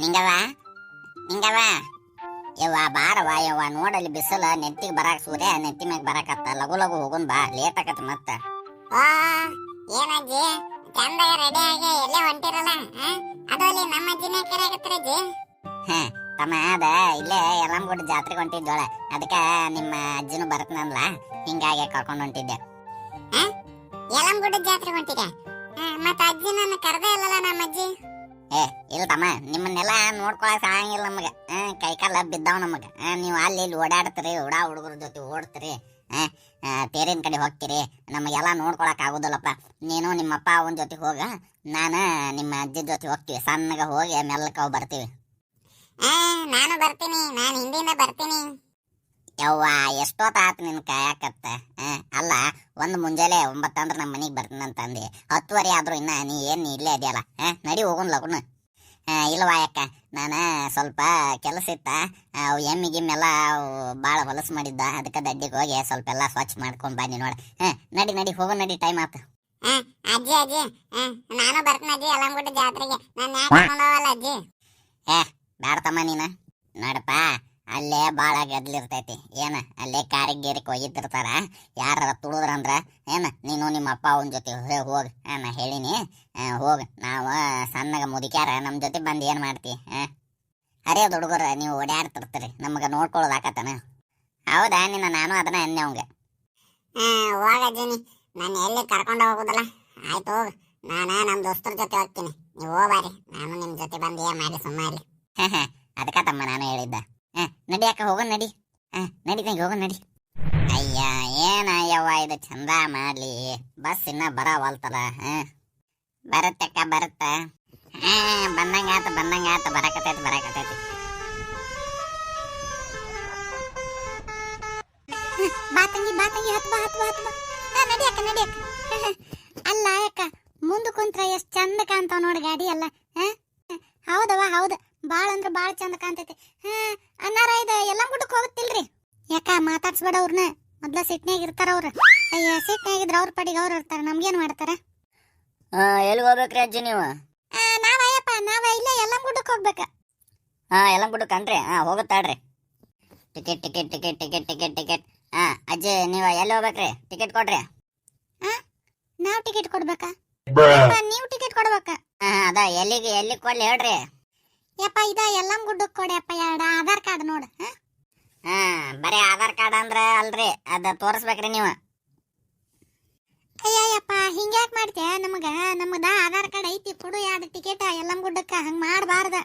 ನಿಂಗವ ನಿಂಗವ ಯವ್ವ ಬಾರವ ಯವ್ವ ನೋಡಲ್ಲಿ ಬಿಸಿಲ ನೆತ್ತಿಗೆ ಬರಾಕ ಸೂರ್ಯ ನೆತ್ತಿ ಮ್ಯಾಗ ಬರಾಕತ್ತ ಲಗು ಲಗು ಹೋಗುನ್ ಬಾ ಲೇಟ್ ಆಗತ್ತ ಮತ್ತ ಏನಜ್ಜಿ ಚಂದಾಗ ರೆಡಿ ಆಗಿ ಎಲ್ಲೇ ಹೊಂಟಿರಲ್ಲ ಅದು ಅಲ್ಲಿ ನಮ್ಮ ಅಜ್ಜಿನೇ ಕರೆಯಾಕತ್ರಜ್ಜಿ. ತಮ್ಮ ಅದ ಇಲ್ಲೇ ಯಲ್ಲಮ್ಮಗುಡ್ಡ ಜಾತ್ರೆಗೆ ಹೊಂಟಿದ್ದೋಳ ಅದಕ್ಕ ನಿಮ್ಮ ಅಜ್ಜಿನೂ ಬರ್ತನಲ್ಲ ಹಿಂಗಾಗಿ ಕರ್ಕೊಂಡು ಹೊಂಟಿದ್ದೆ. ಯಲ್ಲಮ್ಮಗುಡ್ಡ ಜಾತ್ರೆ ಹೊಂಟಿರ ಮತ್ತ ಅಜ್ಜಿ ನನ್ನ ಕರೆದೇ ಇಲ್ಲಲ್ಲ ನಮ್ಮ ಅಜ್ಜಿ. ಇಲ್ಲ ತಮ್ಮ ನಿಮ್ಮನ್ನೆಲ್ಲ ನೋಡ್ಕೊಳಕ್ ಆಗಂಗಿಲ್ಲ ನಮಗ ಕೈಕಾಲ ಬಿದ್ದಾವ್ ನಮಗ. ನೀವು ಅಲ್ಲಿ ಇಲ್ಲಿ ಓಡಾಡ್ತೀರಿ ಹುಡುಗರ ಜೊತೆ ಓಡ್ತೀರಿ ತೇರಿನ ಕಡೆ ಹೋಗ್ತೀರಿ ನಮಗೆಲ್ಲ ನೋಡ್ಕೊಳಕ್ ಆಗುದಿಲ್ಲಪ್ಪ. ನೀನು ನಿಮ್ಮಪ್ಪ ಅವನ ಜೊತೆ ಹೋಗ ನಾನು ನಿಮ್ಮ ಅಜ್ಜಿ ಜೊತೆ ಹೋಗ್ತೀವಿ ಸಣ್ಣಗ ಹೋಗಿ ಮೆಲ್ಲಕ ಬರ್ತೀವಿ. ನಾನು ಬರ್ತೀನಿ, ನಾನು ಹಿಂದಿಂದ ಬರ್ತೀನಿ. ಯವ್ವ ಎಷ್ಟೊತ್ತಾತ ನಿನ್ ಕಾಯಕತ್ತ ಅಲ್ಲ ಒಂದ್ ಮುಂಜಾನೆ 9 ಅಂದ್ರೆ ನಮ್ಮ ಮನಿಗ್ ಬರ್ತೀನಂತಂದಿ 10 ಆದ್ರೂ ಇನ್ನ ನೀ ಏನ್ ಇಲ್ಲೇ ಇದೆಯಲ್ಲ ನಡಿ ಹೋಗುನ್ ಲಗುನ. ಇಲ್ವಾ ಯಾಕ ನಾನು ಸ್ವಲ್ಪ ಕೆಲಸ ಇತ್ತ ಎಮ್ಮಿ ಗಿಮ್ಮೆಲ್ಲ ಭಾಳ ಹೊಲಸು ಮಾಡಿದ್ದ ಅದಕ್ಕೆ ದಡ್ಡಿಗೆ ಹೋಗಿ ಸ್ವಲ್ಪ ಎಲ್ಲ ಸ್ವಚ್ಛ ಮಾಡ್ಕೊಂಡ್ ಬನ್ನಿ ನೋಡ. ನಡಿ ನಡಿ ಹೋಗೋ ನಡಿ ಟೈಮ್ ಆತ. ಅಜ್ಜಿ ಅಜ್ಜಿ ನಾನು ಬರ್ತೀನಿ ಅಜ್ಜಿ ಯಲ್ಲಮ್ಮಗುಡ್ಡ ಜಾತ್ರೆಗೆ. ನಾನು ಯಾಕೆ ಕರ್ಕೊಂಡು ಹೋಗಲ್ಲ ಅಜ್ಜಿ? ಬ್ಯಾಡ ತಮ್ಮ ನೀನ ನೋಡಪ್ಪ ಅಲ್ಲೇ ಭಾಳ ಗದ್ಲಿರ್ತೈತಿ ಏನ ಅಲ್ಲೇ ಕಾರಿಗೆ ಗೇರಿಗೆ ಒಯ್ದಿರ್ತಾರ ಯಾರ ತುಳಿದ್ರಂದ್ರ ಏನ ನೀನು ನಿಮ್ಮ ಅಪ್ಪ ಅವನ ಜೊತೆ ಹೋಗಿ ನಾ ಹೇಳಿನಿ ಹೋಗಿ ನಾವು ಸಣ್ಣಗ ಮುದುಕ್ಯಾರ ನಮ್ಮ ಜೊತೆ ಬಂದು ಏನು ಮಾಡ್ತಿ ಹರಿಯೋದು ಹುಡುಗರ ನೀವು ಓಡಾಡ್ತಿರ್ತೀರಿ ನಮಗೆ ನೋಡ್ಕೊಳ್ಳೋದಾಕತ್ತನ. ಹೌದಾ ನಿನ್ನ ನಾನು ಅದನ್ನ ಅನ್ನೆ ಅವಂಗ. ಹೋಗಜ್ಜಿನಿ ನಾನು ಎಲ್ಲಿ ಕರ್ಕೊಂಡು ಹೋಗುದಲ್ಲ ಆಯ್ತು ಹೋಗು. ನಾನು ನಮ್ಮ ದೋಸ್ತರ ಜೊತೆ ಹೋಗ್ತೀನಿ, ನೀವು ಹೋಗ್ಬಾರಿ ನಾನು ನಿಮ್ಮ ಜೊತೆ ಬಂದು ಏನು ಮಾಡಿ ಸುಮ್ಮನೆ. ಅದಕ್ಕ ತಮ್ಮ ನಾನು ಹೇಳಿದ್ದ. ನಡಿ ಅಕ್ಕ ಹೋಗೋಣ ನಡಿ. ನಡಿ ತಂಗಿ ಹೋಗೋಣ ನಡಿ. ಅಯ್ಯ ಏನ ಯವ್ವ ಇದು ಚಂದ ಮಾಡ್ಲಿ ಬಸ್ ಇನ್ನ ಬರವಲ್ತಲ್ಲ. ಬರತ್ತಕ್ಕ ಬರತ್ತ ಬಂದಂಗಾತ ಬರಕತೈತಿ. ಬಾ ತಂಗಿ ಹತ್ ಬಾ ನಡಿ ಅಕ್ಕ ಅಲ್ಲ ಅಕ್ಕ ಮುಂದೆ ಕುಂತ್ರ ಎಷ್ಟ್ ಚಂದ ಕಾಣ್ತಾವ ನೋಡಿ ಗಾಡಿ ಎಲ್ಲ. ಹೌದವ ಹೌದು ಬಾಳ ಅಂದ್ರ ಬಾಳ ಚಂದ ಕಾಣ್ತೈತಿ. ಅನ್ನಾರ ಇದು ಯಲ್ಲಮ್ಮಗುಡ್ಡಕ್ಕೆ ಹೋಗುತ್ತಿಲ್ರಿ? ಯಾಕ ಮಾತಾಡ್ಸ್ಬೇಡ ಅವ್ರನ್ನ, ಮೊದ್ಲ ಸಿಟ್ನ್ಯಾಗ ಇರ್ತಾರ ಅವ್ರ. ಅಯ್ಯ ಸಿಟ್ನ್ಯಾಗಿದ್ರ ಅವ್ರ ಪಡಿಗೆ ಅವ್ರು ಇರ್ತಾರ, ನಮ್ಗೇನ್ ಮಾಡ್ತಾರ? ಎಲ್ಲಿಗೆ ಹೋಗ್ಬೇಕ್ರಿ ಅಜ್ಜಿ ನೀವು? ನಾವ ಇಲ್ಲ ಯಲ್ಲಮ್ಮಗುಡ್ಡಕ್ಕೆ ಹೋಗ್ಬೇಕ. ಯಲ್ಲಮ್ಮಗುಡ್ಡಕ್ಕೆ ಅನ್ರಿ ಹೋಗುತ್ತಾಡ್ರಿ. ಟಿಕೆಟ್ ಅಜ್ಜಿ ನೀವು ಎಲ್ಲಿ ಹೋಗ್ಬೇಕ್ರಿ? ಟಿಕೆಟ್ ಕೊಡ್ರಿ. ನಾವ್ ಟಿಕೆಟ್ ಕೊಡ್ಬೇಕಾ? ನೀವು ಟಿಕೆಟ್ ಕೊಡ್ಬೇಕ? ಅದ ಎಲ್ಲಿ ಕೊಡ್ಲಿ ಹೇಳ್ರಿ. ಯಪ್ಪ ಇದ ಯಲ್ಲಮ್ಮಗುಡ್ಡಕ್ಕೆ ಕೊಡ್ಯಪ್ಪ 2 ಆಧಾರ್ ಕಾರ್ಡ್ ನೋಡು. ಬರೀ ಆಧಾರ್ ಕಾರ್ಡ್ ಅಂದ್ರ ಅಲ್ರಿ ಅದ ತೋರಿಸ್ಬೇಕ್ರಿ ನೀವು. ಅಯ್ಯಪ್ಪ ಹಿಂಗ್ಯಾಕ್ ಮಾಡ್ತೀಯ? ನಮದ ಆಧಾರ್ ಕಾರ್ಡ್ ಐತಿ, ಕೊಡು 2 ಟಿಕೆಟ್ ಯಲ್ಲಮ್ಮಗುಡ್ಡಕ್ಕ. ಹಂಗ ಮಾಡಬಾರ್ದ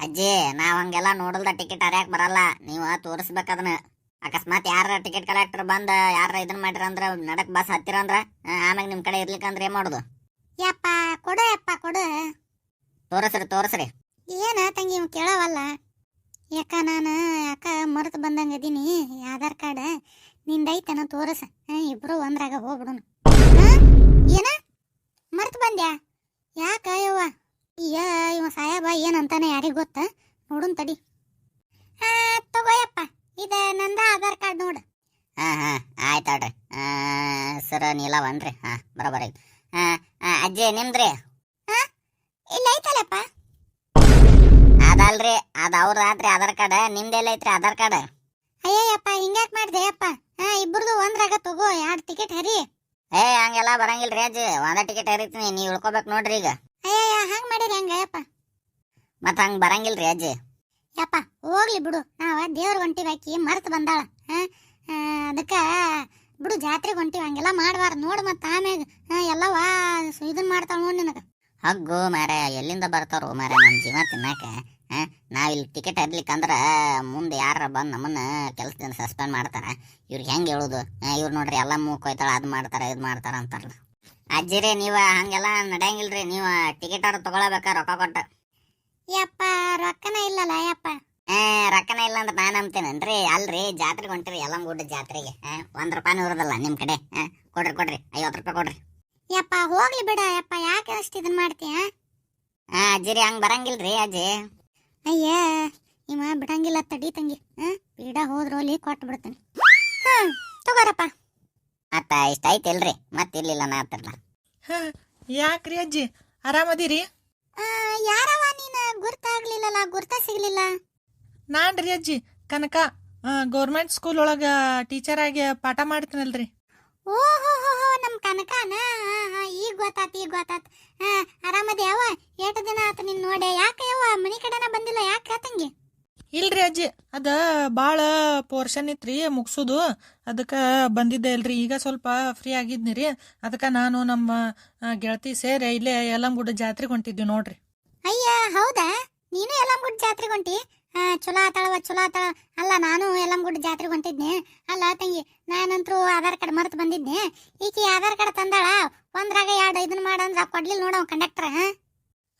ಅಜ್ಜಿ. ನಾವ್ ಹಂಗೆಲ್ಲ ನೋಡಲ್ದ ಟಿಕೆಟ್ ಹರಿಯಾಕ್ ಬರಲ್ಲ, ನೀವು ತೋರಿಸ್ಬೇಕ ಅದನ್ನ. ಅಕಸ್ಮಾತ್ ಯಾರ ಟಿಕೆಟ್ ಕಲೆಕ್ಟರ್ ಬಂದ ಯಾರ ಇದನ್ ಮಾಡಿರ ಅಂದ್ರ ನಡಕ್ ಬಸ್ ಹತ್ತಿರ ಅಂದ್ರ ಆಮ್ಯಾಗ ನಿಮ್ ಕಡೆ ಇರ್ಲಿಕ್ಕಂದ್ರ ಏನ್ ಮಾಡುದು? ಯಪ್ಪ ಕೊಡು. ತೋರಿಸ್ರಿ. ಏನ ತಂಗಿ ಇವ್ ಕೇಳವಲ್ಲ. ಯಾಕ ಮರೆತು ಬಂದಂಗ ಅದೀನಿ. ಆಧಾರ್ ಕಾರ್ಡ್ ನಿಂದೈತನ ತೋರಸ, ಇಬ್ರು ಒಂದ್ರಾಗ ಹೋಗ್ಬಿಡುನು. ಏನ ಮರ್ತು ಬಂದ್ಯಾ? ಯಾಕ ಯವ್ವ? ಇವ ಸಾಯಬ ಏನಂತಾನೆ ಯಾರಿಗ ಗೊತ್ತ? ನೋಡುನ್ ತಡಿ. ತಗೋಯಪ್ಪ ಇದ ನಂದ ಆಧಾರ್ ಕಾರ್ಡ್ ನೋಡು. ಆಯ್ತಾಡ್ರಿ. ಸರ ನೀಲವನ್ರಿ. ಬರೋಬರ. ಅಜ್ಜಿ ನಿಮ್ದ್ರಿ? ಇಲ್ಲ ಐತಲ್ಲಪ್ಪ. ಅದಲ್ರಿ ಅದ ಅವ್ರದಾತ್ರಿ ಆಧಾರ್ ಕಾರ್ಡ್, ನಿಮ್ದೆಲ್ಲ ಐತ್ರಿ ಆಧಾರ್ ಕಾರ್ಡ್? ಅಯ್ಯಪ್ಪ ಹಿಂಗ್ಯಾಕ್ ಮಾಡ್ದೆ ಅಪ್ಪ? ಇಬ್ರದು ಒಂದ್ರಾಗ ತಗೋ 2 ಟಿಕೆಟ್ ಹರಿ. ಹಂಗೆಲ್ಲ ಬರಂಗಿಲ್ರಿ ಅಜ್ಜಿ, ಒಂದ ಟಿಕೆಟ್ ಹರಿತೀನಿ, ನೀವ್ ಇಳ್ಕೊಬೇಕು ನೋಡ್ರಿ ಈಗ. ಹಂಗ್ ಮಾಡಿರಿ ಹಂಗಯ್ಯಪ್ಪ? ಮತ್ತ ಹಂಗ ಬರಂಗಿಲ್ರಿ ಅಜ್ಜಿ. ಯಪ್ಪ ಹೋಗ್ಲಿ ಬಿಡು, ನಾವ ದೇವ್ರ ಹೊಂಟಿವಿ, ಆಕಿ ಮರ್ತು ಬಂದಾಳ. ಅದಕ್ಕ ಬಿಡು ಜಾತ್ರೆಗೆ ಹೊಂಟಿವಿ, ಹಂಗೆಲ್ಲ ಮಾಡಬಾರ್ದು ನೋಡು. ಮತ್ತ ಆಮ್ಯಾಗ ಎಲ್ಲವಾ ಇದನ್ ಮಾಡ್ತಾವ ನೋಡ್ ನಿನಗ. ಹಗ್ಗು ಮಾರ ಎಲ್ಲಿಂದ ಬರ್ತಾರೋ ಮಾರ ನಮ್ ಜೀವ ತಿನ್ನಾಕ. ನಾವಿಲ್ಲಿ ಟಿಕೆಟ್ ಹರ್ಲಿಕ್ಕಂದ್ರ ಮುಂದೆ ಯಾರ ಬಂದು ನಮ್ಮನ್ನ ಕೆಲ್ಸದಿಂದ ಸಸ್ಪೆಂಡ್ ಮಾಡ್ತಾರ. ಇವ್ರಿಗೆ ಹೆಂಗೆ ಹೇಳುದು? ಇವ್ರು ನೋಡ್ರಿ ಎಲ್ಲ ಮೂಕೊಯ್ತಾಳ, ಅದು ಮಾಡ್ತಾರ ಇದು ಮಾಡ್ತಾರ ಅಂತಾರಲ್ಲ. ಅಜ್ಜಿರಿ ನೀವ ಹಂಗೆಲ್ಲ ನಡೆಯಂಗಿಲ್ರಿ, ನೀವು ಟಿಕೆಟ್ ಅವ್ರು ತಗೊಳಬೇಕ ರೊಕ್ಕ ಕೊಟ್ಟ. ಯಪ್ಪ ರೊಕ್ಕನ ಇಲ್ಲಲ್ಲ ಯಪ್ಪ. ರೊಕ್ಕನ ಇಲ್ಲ ಅಂತ ನಾನು ಅಂತೇನನ್ರಿ. ಅಲ್ರಿ ಜಾತ್ರೆಗೆ ಹೊಂಟಿರಿ ಯಲ್ಲಮ್ಮಗುಡ್ಡ ಜಾತ್ರೆಗೆ, 1 ರೂಪಾಯಿನೂ ಇರೋದಲ್ಲ ನಿಮ್ ಕಡೆ. ಕೊಡ್ರಿ 50 ರೂಪಾಯಿ ಕೊಡ್ರಿ. ಯಪ್ಪ ಹೋಗ್ಲಿ ಬಿಡ ಯಪ್ಪ, ಯಾಕೆ ಅಷ್ಟು ಇದನ್ ಮಾಡ್ತೀಯ? ಅಜ್ಜಿರಿ ಹಂಗ ಬರಂಗಿಲ್ರಿ ಅಜ್ಜಿ. ಅಯ್ಯ ಇವ ಬಿಡಂಗಿಲ್ಲ ತಡಿ ತಂಗಿ. ಬೀಡ ಹೋದ್ರು ಅಲ್ಲಿ ಕೊಟ್ಟು ಬಿಡ್ತಾನೆ. ತಗೋರಪ್ಪ. ಮತ್ತು ಇಷ್ಟ ಐತಿಲ್ರಿ ಮತ್ತೆ ಇರ್ಲಿಲ್ಲ ನಾ ಹತ್ರಲ್ಲ. ಹಾಂ, ಯಾಕ್ರಿ ಅಜ್ಜಿ ಆರಾಮದಿರಿ? ಯಾರವ ನೀನು ಗುರ್ತಾಗ್ಲಿಲ್ಲಲ್ಲ, ಗುರ್ತ ಸಿಗ್ಲಿಲ್ಲ. ನಾನ್ರಿ ಅಜ್ಜಿ ಕನಕ, ಗೌರ್ಮೆಂಟ್ ಸ್ಕೂಲ್ ಒಳಗೆ ಟೀಚರ್ ಆಗಿ ಪಾಠ ಮಾಡ್ತೀನಲ್ರಿ. ಓಹೋ ನಮ್ ಕನಕನ, ಈಗ ಗೊತ್ತಾತ್. ಆರಾಮದಿ ಯಾವ? ಏಟ ದಿನ ಆತ ನಿನ್ ನೋಡೆ. ಯಾಕೆ ಯಾವ ಮನಿ ಕಡೆನ ಬಂದಿಲ್ಲ, ಯಾಕೆ ತಂಗಿ? ಇಲ್ರಿ ಅಜ್ಜಿ, ಅದ ಭಾಳ ಪೋರ್ಷನ್ ಇತ್ರಿ ಮುಗ್ಸುದು, ಅದಕ್ಕೆ ಬಂದಿದ್ದೆ ಇಲ್ರಿ. ಈಗ ಸ್ವಲ್ಪ ಫ್ರೀ ಆಗಿದ್ನಿ ರೀ, ಅದಕ್ಕೆ ನಾನು ನಮ್ಮ ಗೆಳತಿ ಸೇರಿ ಇಲ್ಲೇ ಯಲ್ಲಮ್ಮಗುಡ್ಡ ಜಾತ್ರೆಗೆ ಹೊಂಟಿದ್ವಿ ನೋಡ್ರಿ. ಅಯ್ಯ ಹೌದಾ, ನೀನು ಯಲ್ಲಮ್ಮಗುಡ್ಡ ಜಾತ್ರೆಗೆ ಹೊಂಟಿ? ಚಲೋ ಆತಾಳ. ಅಲ್ಲ, ನಾನು ಯಲ್ಲಮ್ಮಗುಡ್ಡ ಜಾತ್ರೆಗೆ ಹೊಂಟಿದ್ನಿ. ಅಲ್ಲ ತಂಗಿ, ನಾನಂತರೂ ಆಧಾರ್ ಕಾರ್ಡ್ ಮರ್ತು ಬಂದಿದ್ನಿ. ಈಕಿ ಆಧಾರ್ ಕಾರ್ಡ್ ತಂದಾಳ, ಒಂದ್ರಾಗ 2 ಇದನ್ನ ಮಾಡಂದ್ರ ಕೊಡ್ಲಿಲ್ಲ ನೋಡವ ಕಂಡಕ್ಟರ್.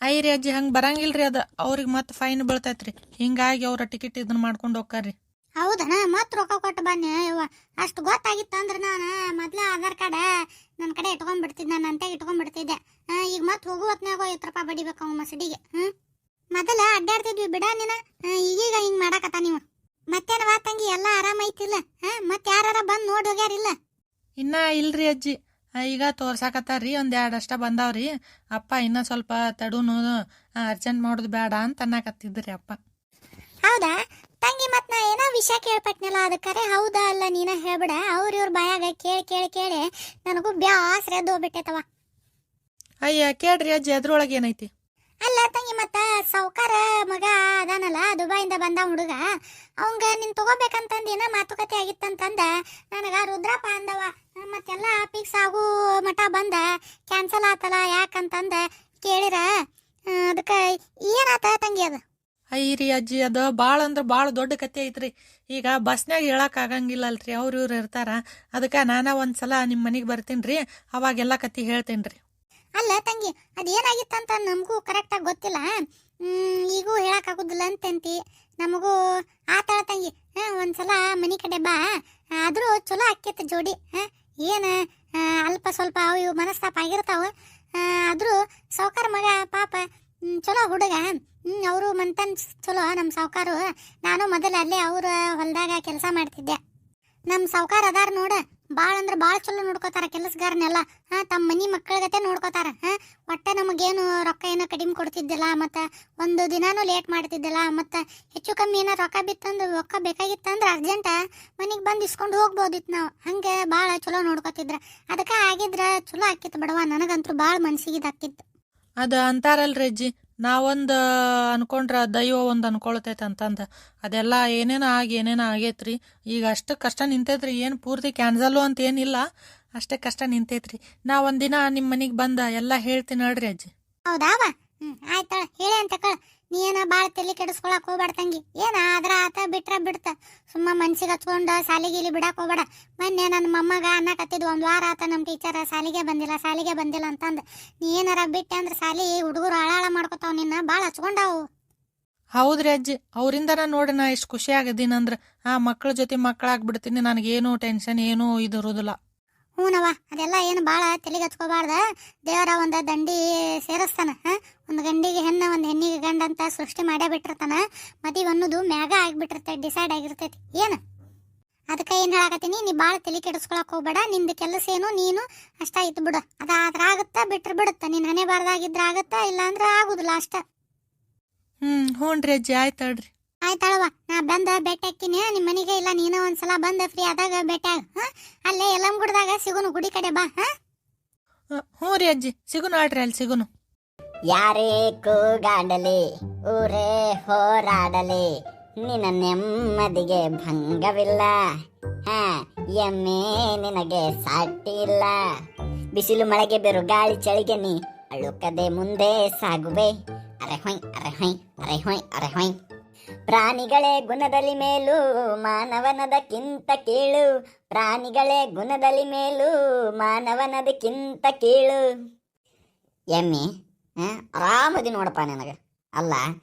ಐರಿ ಅಜ್ಜಿ, ಹಂಗೆ ಬರಂಗಿಲ್ರಿ, ಅದು ಅವ್ರಿಗೆ ಮತ್ತೆ ಫೈನ್ ಬೀಳ್ತೈತ್ರಿ. ಹಿಂಗಾಗಿ ಅವ್ರ ಟಿಕೆಟ್ ಇದನ್ನ ಮಾಡ್ಕೊಂಡು ಹೋಗ್ತಾರ್ರಿ. ಹೌದನ? ಮತ್ ರೊಕ್ಕ ಕೊಟ್ಟು ಬನ್ನಿ. ಅಷ್ಟು ಗೊತ್ತಾಗಿತ್ತು ಅಂದ್ರೆ ನಾನು ಮೊದ್ಲ ಆಧಾರ್ ಕಾರ್ಡ್ ನನ್ನ ಕಡೆ ಇಟ್ಕೊಂಡ್ಬಿಡ್ತಿದ್ದೆ, ನನ್ನ ಅಂತೆಗೆ ಇಟ್ಕೊಂಡ್ಬಿಡ್ತಿದ್ದೆ. ಈಗ ಮತ್ತೆ ಹೋಗು ಹೊತ್ನಾಗ 50 ರೂಪಾಯಿ ಬಡಿಬೇಕು ಅವ ಮಸಡಿಗೆ. ಮೊದಲ ಅಡ್ಡಾಡ್ತಿದ್ವಿ ಬಿಡ ನೀನ, ಈಗೀಗ ಹಿಂಗ್ ಮಾಡಾಕತ್ತ ನೀವು. ಮತ್ತೇನವಾ ತಂಗಿ, ಎಲ್ಲ ಆರಾಮ ಐತಿಲ್ಲ? ಮತ್ತೆ ಯಾರ ಬಂದ್ ನೋಡಿ ಹೋಗ್ಯಾರಿಲ್ಲ? ಇನ್ನ ಇಲ್ರಿ ಅಜ್ಜಿ, ಈಗ ತೋರ್ಸಾಕತ್ತಾರ್ರಿ, 1-2 ಅಷ್ಟ ಬಂದಾವ್ರಿ. ಅಪ್ಪ ಇನ್ನ ಸ್ವಲ್ಪ ತಡುನು, ಅರ್ಜೆಂಟ್ ಮಾಡೋದು ಬೇಡ ಅಂತ ಅನ್ನಕತ್ತಿದ್ರಿ ಅಪ್ಪ. ಹೌದಾ ತಂಗಿ, ಮತ್ ನಾ ಏನೋ ವಿಷಯ ಕೇಳ್ಪಟ್ನಲ್ಲ, ಅದಕ್ಕರೆ ಹೌದಾ ಅಲ್ಲ ನೀನ ಹೇಳ್ಬಿಡ. ಇವ್ರ ಬಾಯಾಗ ಕೇಳಿ ನನಗೂ ಬ್ಯಾಸ್ರ ಎದ್ದು ಹೋಗ್ಬಿಟ್ಟೈತವ. ಅಯ್ಯ ಕೇಳ್ರಿ ಅಜ್ಜಿ, ಅದ್ರೊಳಗೆ ಏನೈತಿ? ಅಲ್ಲ ತಂಗಿ, ಮತ್ತ ಸಾವ್ಕಾರ ಮಗ ಅದಾನಲ್ಲ, ದುಬೈಯಿಂದ ಬಂದ ಹುಡುಗ, ಅವಂಗ ನೀನ್ ತಗೋಬೇಕಂತಂದ ಏನೋ ಮಾತುಕತೆ ಆಗಿತ್ತಂತಂದ ನನಗ ರುದ್ರಪ್ಪ ಅಂದವ. ಮತ್ತೆಲ್ಲ ಫಿಕ್ಸ್ ಆಗು ಮಠ ಬಂದ ಕ್ಯಾನ್ಸಲ್ ಆತಲ್ಲ ಯಾಕಂತಂದ ಕೇಳಿರ, ಅದಕ್ಕ ಏನಾತ ತಂಗಿ ಅದ? ಐರಿ ಅಜ್ಜಿ, ಅದು ಭಾಳ ಅಂದ್ರೆ ಭಾಳ ದೊಡ್ಡ ಕತೆ ಐತ್ರಿ. ಈಗ ಬಸ್ನಾಗ ಹೇಳಕ್ ಆಗಂಗಿಲ್ಲಲ್ರಿ, ಇವ್ರು ಇರ್ತಾರ. ಅದಕ್ಕೆ ನಾನ ಒಂದ್ಸಲ ನಿಮ್ಮ ಮನೆಗೆ ಬರ್ತೀನಿ, ಅವಾಗೆಲ್ಲ ಕತೆ ಹೇಳ್ತೇನ್ರಿ. ಅಲ್ಲ ತಂಗಿ, ಅದೇನಾಗಿತ್ತಂತ ನಮಗೂ ಕರೆಕ್ಟಾಗಿ ಗೊತ್ತಿಲ್ಲ, ಈಗೂ ಹೇಳಕ್ ಆಗುದಿಲ್ಲ ಅಂತಂತಿ. ನಮಗೂ ಆತಾಳ ತಂಗಿ. ಒಂದ್ಸಲ ಮನಿ ಕಡೆ ಬಾ, ಆದ್ರೂ ಚಲೋ ಆಕ್ಕೇತ ಜೋಡಿ. ಏನ ಅಲ್ಪ ಸ್ವಲ್ಪ ಅವು ಇವು ಮನಸ್ತಾಪ ಆಗಿರ್ತಾವ, ಆದ್ರೂ ಸಾವ್ಕಾರ ಮಗ ಪಾಪ ಚಲೋ ಹುಡುಗ. ಅವರು ಮಂತನ್ ಚಲೋ ನಮ್ಮ ಸಾವ್ಕಾರು. ನಾನು ಮೊದಲು ಅಲ್ಲೇ ಅವ್ರ ಹೊಲದಾಗ ಕೆಲಸ ಮಾಡ್ತಿದ್ದೆ. ನಮ್ಮ ಸಾವ್ಕಾರ ಅದಾರ ನೋಡ, ಭಾಳ ಅಂದ್ರೆ ಭಾಳ ಚಲೋ ನೋಡ್ಕೋತಾರ ಕೆಲಸಗಾರನೆಲ್ಲ. ತಮ್ಮ ಮನಿ ಮಕ್ಕಳಗತೆ ನೋಡ್ಕೋತಾರ. ಒಟ್ಟ ನಮಗೇನು ರೊಕ್ಕ ಏನೋ ಕಡಿಮೆ ಕೊಡ್ತಿದ್ದಿಲ್ಲ, ಮತ್ತು ಒಂದು ದಿನಾನು ಲೇಟ್ ಮಾಡ್ತಿದ್ದಿಲ್ಲ. ಮತ್ತು ಹೆಚ್ಚು ಕಮ್ಮಿ ಏನೋ ರೊಕ್ಕ ಬೇಕಾಗಿತ್ತಂದ್ರೆ ಅರ್ಜೆಂಟ ಮನೆಗೆ ಬಂದು ಇಸ್ಕೊಂಡು ಹೋಗ್ಬೋದಿತ್ತು ನಾವು. ಹಂಗೆ ಭಾಳ ಚಲೋ ನೋಡ್ಕೋತಿದ್ರ. ಅದಕ್ಕೆ ಆಗಿದ್ರೆ ಚಲೋ ಆಕಿತ್ತು ಬಿಡವ, ನನಗಂತೂ ಭಾಳ ಮನ್ಸಿಗೆ ಇದಾಕಿತ್ತು. ಅದು ಅಂತಾರಲ್ರಿ ಅಜ್ಜಿ, ನಾವೊಂದು ಅನ್ಕೊಂಡ್ರ ದೈವ ಒಂದು ಅನ್ಕೊಳ್ತೈತೆ ಅಂತಂದು. ಅದೆಲ್ಲ ಏನೇನೋ ಆಗೈತ್ರಿ. ಈಗ ಅಷ್ಟು ಕಷ್ಟ ನಿಂತೈತ್ರಿ, ಏನು ಪೂರ್ತಿ ಕ್ಯಾನ್ಸಲ್ಲು ಅಂತ ಏನಿಲ್ಲ, ಅಷ್ಟೇ ಕಷ್ಟ ನಿಂತೈತ್ರಿ. ನಾ ಒಂದಿನ ನಿಮ್ಮ ಮನೆಗೆ ಬಂದ ಎಲ್ಲ ಹೇಳ್ತೀನಿ ನೋಡ್ರಿ ಅಜ್ಜಿ. ಹೌದಾವ? ಆಯ್ತಾಳ, ಹೇಳಿ ಅಂತ ಕಳ. ನೀ ಏನ ಭಾಳ ತಲೆ ಕೆಡಿಸ್ಕೊಳಕ್ ಹೋಗ್ಬೇಡ ತಂಗಿ. ಏನ ಆದ್ರ ಆತ ಬಿಡ್ತ, ಸುಮ್ಮ ಮನ್ಸಿಗೆ ಹಚ್ಕೊಂಡ ಸಾಲಿಗೀಲಿ ಬಿಡಾಕ್ ಹೋಗ್ಬೇಡ. ಮೊನ್ನೆ ನನ್ನ ಮೊಮ್ಮಗ ಅನ್ನಕತ್ತಿದ್ 1 ವಾರ ಆತ ನಮ್ಮ ಟೀಚರ್ ಸಾಲಿಗೆ ಬಂದಿಲ್ಲ ಅಂತಂದು. ನೀ ಏನಾರ ಬಿಟ್ಟೆ ಅಂದ್ರೆ ಸಾಲಿ ಹುಡುಗರು ಹಾಳಾಳ ಮಾಡ್ಕೊತಾವ, ನಿನ್ನ ಭಾಳ ಹಚ್ಕೊಂಡಾವು. ಹೌದ್ರಿ ಅಜ್ಜಿ, ಅವರಿಂದನ ನೋಡಿ ನಾ ಎಷ್ಟು ಖುಷಿ ಆಗದೀನಂದ್ರೆ, ಮಕ್ಕಳ ಜೊತೆ ಮಕ್ಕಳಾಗ್ಬಿಡ್ತೀನಿ, ನನಗೇನು ಟೆನ್ಷನ್ ಏನೂ ಇದು ಇರೋದಿಲ್ಲ. ಹೂನವ್ವ, ಅದೆಲ್ಲ ಏನು ಭಾಳ ತಲೆಗೆ ಹಚ್ಕೋಬಾರ್ದ. ದೇವರ ಒಂದು ದಂಡಿ ಸೇರಿಸ್ತಾನ. ಒಂದು ಗಂಡಿಗೆ ಹೆಣ್ಣ, ಒಂದು ಹೆಣ್ಣಿಗೆ ಗಂಡ ಅಂತ ಸೃಷ್ಟಿ ಮಾಡೇ ಬಿಟ್ಟಿರ್ತಾನ. ಮದುವೆ ಅನ್ನೋದು ಮ್ಯಾಗ ಆಗಿಬಿಟ್ಟಿರ್ತೈತಿ, ಡಿಸೈಡ್ ಆಗಿರ್ತೈತಿ. ಏನು ಅದಕ್ಕೆ ಏನು ಹೇಳಾಕತ್ತೀನಿ, ನೀ ಭಾಳ ತಲೆ ಕೆಡಿಸ್ಕೊಳಕ್ ಹೋಗ್ಬೇಡ. ನಿಂದು ಕೆಲಸ ಏನು ನೀನು ಅಷ್ಟ ಇತ್ತು ಬಿಡು. ಅದಾದ್ರ ಆಗುತ್ತಾ, ಬಿಟ್ರೆ ಬಿಡುತ್ತ. ನಿನ್ನ ಹಣೆ ಬಾರ್ದಾಗಿದ್ರ ಆಗುತ್ತಾ, ಇಲ್ಲಾಂದ್ರೆ ಆಗುದಿಲ್ಲ ಅಷ್ಟ. ಹ್ಞೂನ್ರಿ ಅಜ್ಜಿ, ಆಯ್ತಾಳ್ರಿ. ಆಯ್ತಾಳವ್ವ, ನಾ ಬಂದ ಭೇಟಿ ಹಾಕಿನಿ ನಿಮ್ಮ ಮನೆಗೆ. ಇಲ್ಲ ನೀನು ಒಂದ್ಸಲ ಬಂದ ಫ್ರೀ ಆದಾಗ ಭೇಟಿ ಆಗ. ಅಲ್ಲೇ ಯಲ್ಲಮ್ಮಗುಡ್ದಾಗ ಸಿಗುನು, ಗುಡಿ ಕಡೆ ಬಾ. ಹ್ಞೂ ರೀ ಅಜ್ಜಿ, ಸಿಗುನು ಆಡ್ರಿ, ಅಲ್ಲಿ ಸಿಗುನು. ಯಾರೇ ಕೂಗಾಡಲಿ, ಊರೇ ಹೋರಾಡಲಿ, ನಿನ್ನ ನೆಮ್ಮದಿಗೆ ಭಂಗವಿಲ್ಲ. ಎಮ್ಮೆ ನಿನಗೆ ಸಾಟಿ ಇಲ್ಲ. ಬಿಸಿಲು ಮಳೆಗೆ ಬಿರುಗಾಳಿ ಚಳಿಗೆ ನೀ ಅಳುಕದೆ ಮುಂದೆ ಸಾಗುವೆ. ಅರೆ ಹೊಯ್ ಅರೆ ಹೊಯ್ ಅರೆ ಹೊಯ್ ಅರೆ ಹೊಯ್. ಪ್ರಾಣಿಗಳೇ ಗುಣದಲ್ಲಿ ಮೇಲು, ಮಾನವನದಕ್ಕಿಂತ ಕೀಳು. ಪ್ರಾಣಿಗಳೇ ಗುಣದಲ್ಲಿ ಮೇಲು, ಮಾನವನದಕ್ಕಿಂತ ಕೀಳು. ಎಮ್ಮಿ ಆರಾಮದಿ ನೋಡಪ್ಪ ನಿನಗೆ. ಅಲ್ಲ,